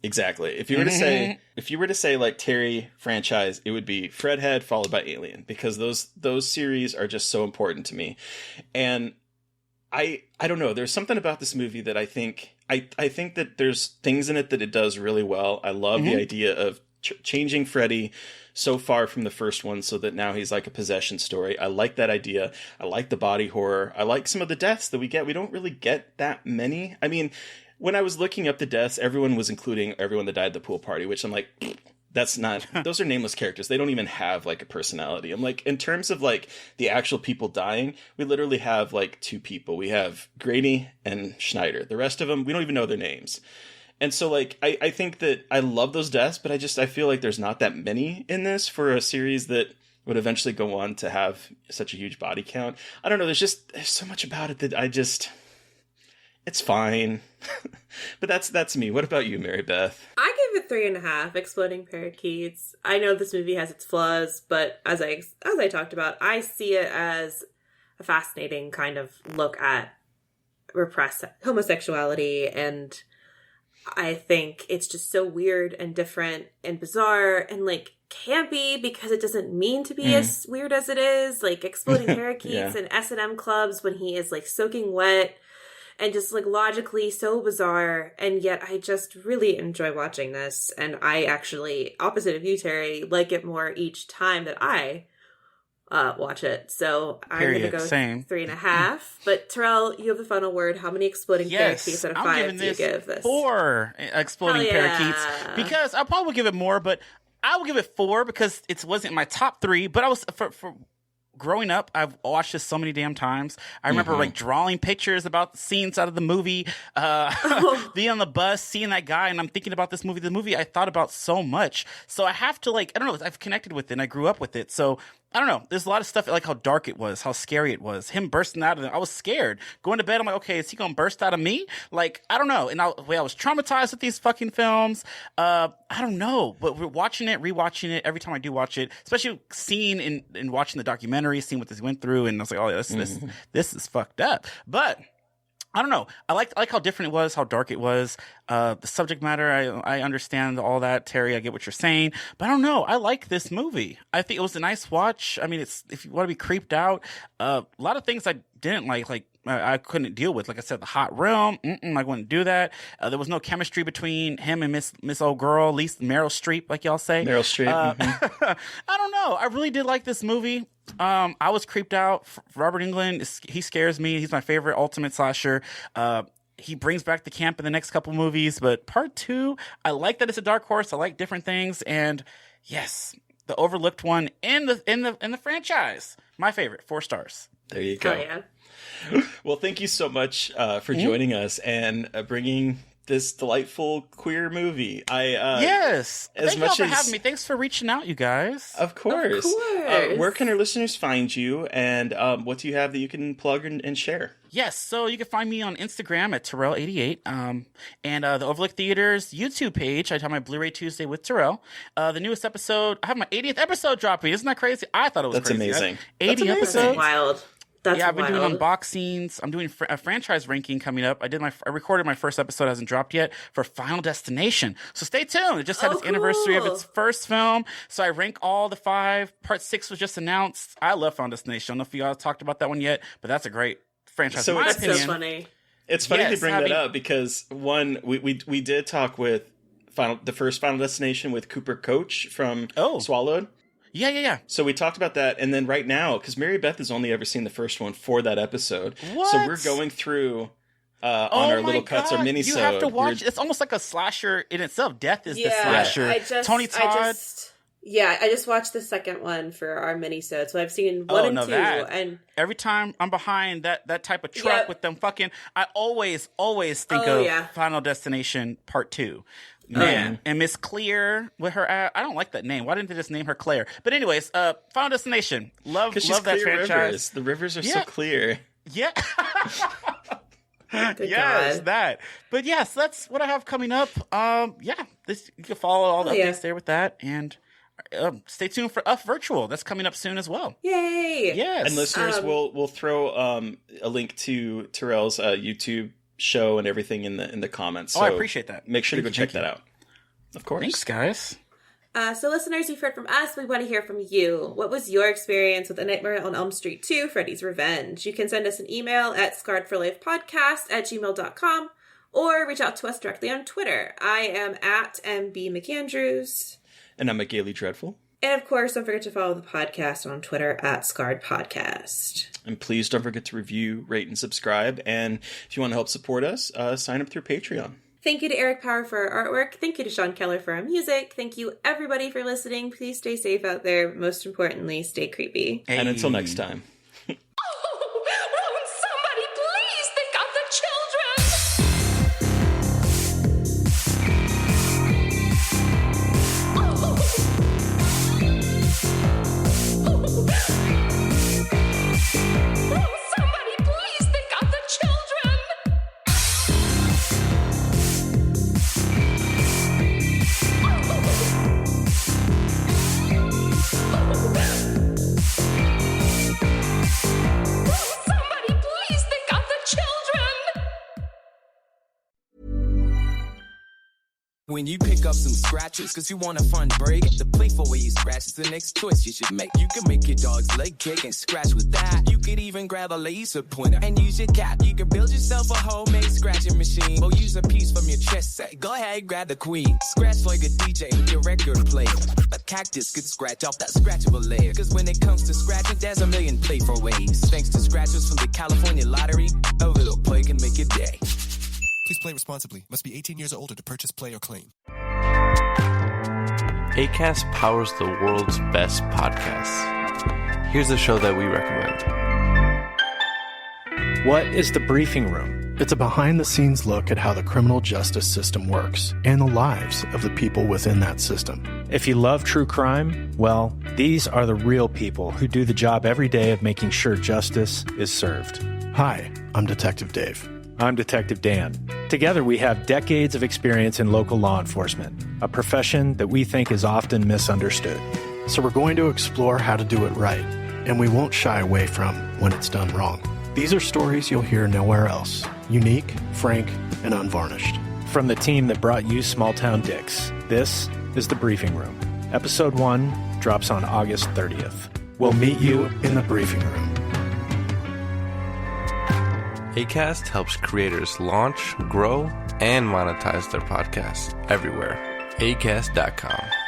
exactly. If you were to say like Terry franchise, it would be Fredhead followed by Alien because those series are just so important to me. And I don't know, there's something about this movie that I think that there's things in it that it does really well. I love the idea of changing Freddy so far from the first one so that now he's like a possession story. I like that idea. I like the body horror. I like some of the deaths that we get. We don't really get that many. I mean, when I was looking up the deaths, everyone was including everyone that died at the pool party, which I'm like, that's not, those are nameless characters. They don't even have like a personality. I'm like, in terms of like the actual people dying, we literally have like 2 people. We have Grady and Schneider. The rest of them, we don't even know their names. And so like, I think that I love those deaths, but I feel like there's not that many in this for a series that would eventually go on to have such a huge body count. I don't know. There's so much about it that it's fine. But that's me. What about you, Mary Beth? I give it 3.5 exploding parakeets. I know this movie has its flaws, but as I talked about, I see it as a fascinating kind of look at repressed homosexuality, and I think it's just so weird and different and bizarre and like campy because it doesn't mean to be as weird as it is. Like exploding parakeets and S&M clubs when he is like soaking wet. And just, like, logically so bizarre. And yet I just really enjoy watching this. And I actually, opposite of you, Terry, like it more each time that I watch it. So I'm going to go 3.5. But, Terrell, you have the final word. How many exploding parakeets out of 5 do you give this? 4 exploding parakeets. Because I probably would give it more, but I will give it 4 because it wasn't my top 3. But I was, for growing up, I've watched this so many damn times. I remember like drawing pictures about the scenes out of the movie, being on the bus, seeing that guy, and I'm thinking about this movie. The movie I thought about so much. So I have to like, I don't know, I've connected with it and I grew up with it. So I don't know. There's a lot of stuff, like how dark it was, how scary it was. Him bursting out of it. I was scared. Going to bed, I'm like, okay, is he going to burst out of me? Like, I don't know. And I was traumatized with these fucking films. I don't know. But we're watching it, rewatching it every time I do watch it, especially seeing and watching the documentary, seeing what this went through. And I was like, oh, this is fucked up. But I don't know. I like how different it was, how dark it was. The subject matter, I understand all that. Terry, I get what you're saying. But I don't know. I like this movie. I think it was a nice watch. I mean, if you want to be creeped out, a lot of things I didn't like I couldn't deal with. Like I said, the hot room, I wouldn't do that. There was no chemistry between him and Miss Old Girl, at least Meryl Streep, like y'all say. Meryl Streep. I don't know. I really did like this movie. I was creeped out. Robert Englund, he scares me. He's my favorite ultimate slasher. He brings back the camp in the next couple movies, but part 2, I like that it's a dark horse. I like different things, and yes, the overlooked one in the franchise. My favorite, 4 stars. There you go. Oh, yeah. Well, thank you so much for joining us and bringing this delightful queer movie. Yes. Thank you all for having me. Thanks for reaching out, you guys. Of course. Where can our listeners find you, and what do you have that you can plug and share? Yes, so you can find me on Instagram at Terrell88, and the Overlook Theater's YouTube page. I have my Blu-ray Tuesday with Terrell. The newest episode, I have my 80th episode dropping. Isn't that crazy? I thought it was crazy. That's amazing. 80 episodes. That's wild. I've been doing unboxings. I'm doing a franchise ranking coming up. I recorded my first episode, hasn't dropped yet, for Final Destination. So stay tuned. It just had its anniversary of its first film. So I rank all the 5. Part 6 was just announced. I love Final Destination. I don't know if you guys talked about that one yet, but that's a great franchise. So that's so funny. It's funny to bring that up because one, we did talk with the first Final Destination with Cooper Coach from Swallowed. Yeah. So we talked about that, and then right now, because Mary Beth has only ever seen the first one for that episode. What? So we're going through on our little cuts or mini-sode. You have to watch. It's almost like a slasher in itself. Death is the slasher. Tony Todd. I just watched the second one for our mini-sode, so I've seen 1 and 2. And every time I'm behind that type of truck with them fucking, I always think of Final Destination Part 2. Man, and Miss Clear with her, I don't like that name. Why didn't they just name her Claire? But anyways, Final Destination, love that franchise. Rivers. The rivers are so clear. Yeah. Good yes, God. that. But yes, that's what I have coming up. You can follow all the updates there with that, and stay tuned for Up Virtual. That's coming up soon as well. Yay! Yes, and listeners, we'll throw a link to Terrell's YouTube show and everything in the comments. So I appreciate that. Make sure to go check that out. Of course. Thanks, guys. So listeners, you've heard from us. We want to hear from you. What was your experience with A Nightmare on Elm Street 2, Freddy's Revenge? You can send us an email at scarredforlifepodcast@gmail.com or reach out to us directly on Twitter. I am at MB McAndrews. And I'm at Gaily Dreadful. And of course, don't forget to follow the podcast on Twitter at Scarred Podcast. And please don't forget to review, rate, and subscribe. And if you want to help support us, sign up through Patreon. Thank you to Eric Power for our artwork. Thank you to Sean Keller for our music. Thank you, everybody, for listening. Please stay safe out there. Most importantly, stay creepy. Hey. And until next time. Somebody please think of the children! Somebody please think of the children! Somebody please think of the children! When you pick up some scratches, cause you want a fun break, the playful way you scratch is the next choice you should make. You can make your dog's leg kick and scratch with that. You could even grab a laser pointer and use your cap. You can build yourself a homemade scratching machine or use a piece from your chess set. Go ahead, grab the queen. Scratch like a DJ with your record player. A cactus could scratch off that scratchable layer. Cause when it comes to scratching, there's a million playful ways. Thanks to scratchers from the California Lottery, a little play can make your day. Please play responsibly. Must be 18 years or older to purchase, play, or claim. Acast powers the world's best podcasts. Here's a show that we recommend. What is The Briefing Room? It's a behind-the-scenes look at how the criminal justice system works and the lives of the people within that system. If you love true crime, well, these are the real people who do the job every day of making sure justice is served. Hi, I'm Detective Dave. I'm Detective Dan. Together, we have decades of experience in local law enforcement, a profession that we think is often misunderstood. So we're going to explore how to do it right, and we won't shy away from when it's done wrong. These are stories you'll hear nowhere else. Unique, frank, and unvarnished. From the team that brought you Small Town Dicks, this is The Briefing Room. Episode 1 drops on August 30th. We'll meet you in the briefing room. Acast helps creators launch, grow, and monetize their podcasts everywhere. Acast.com.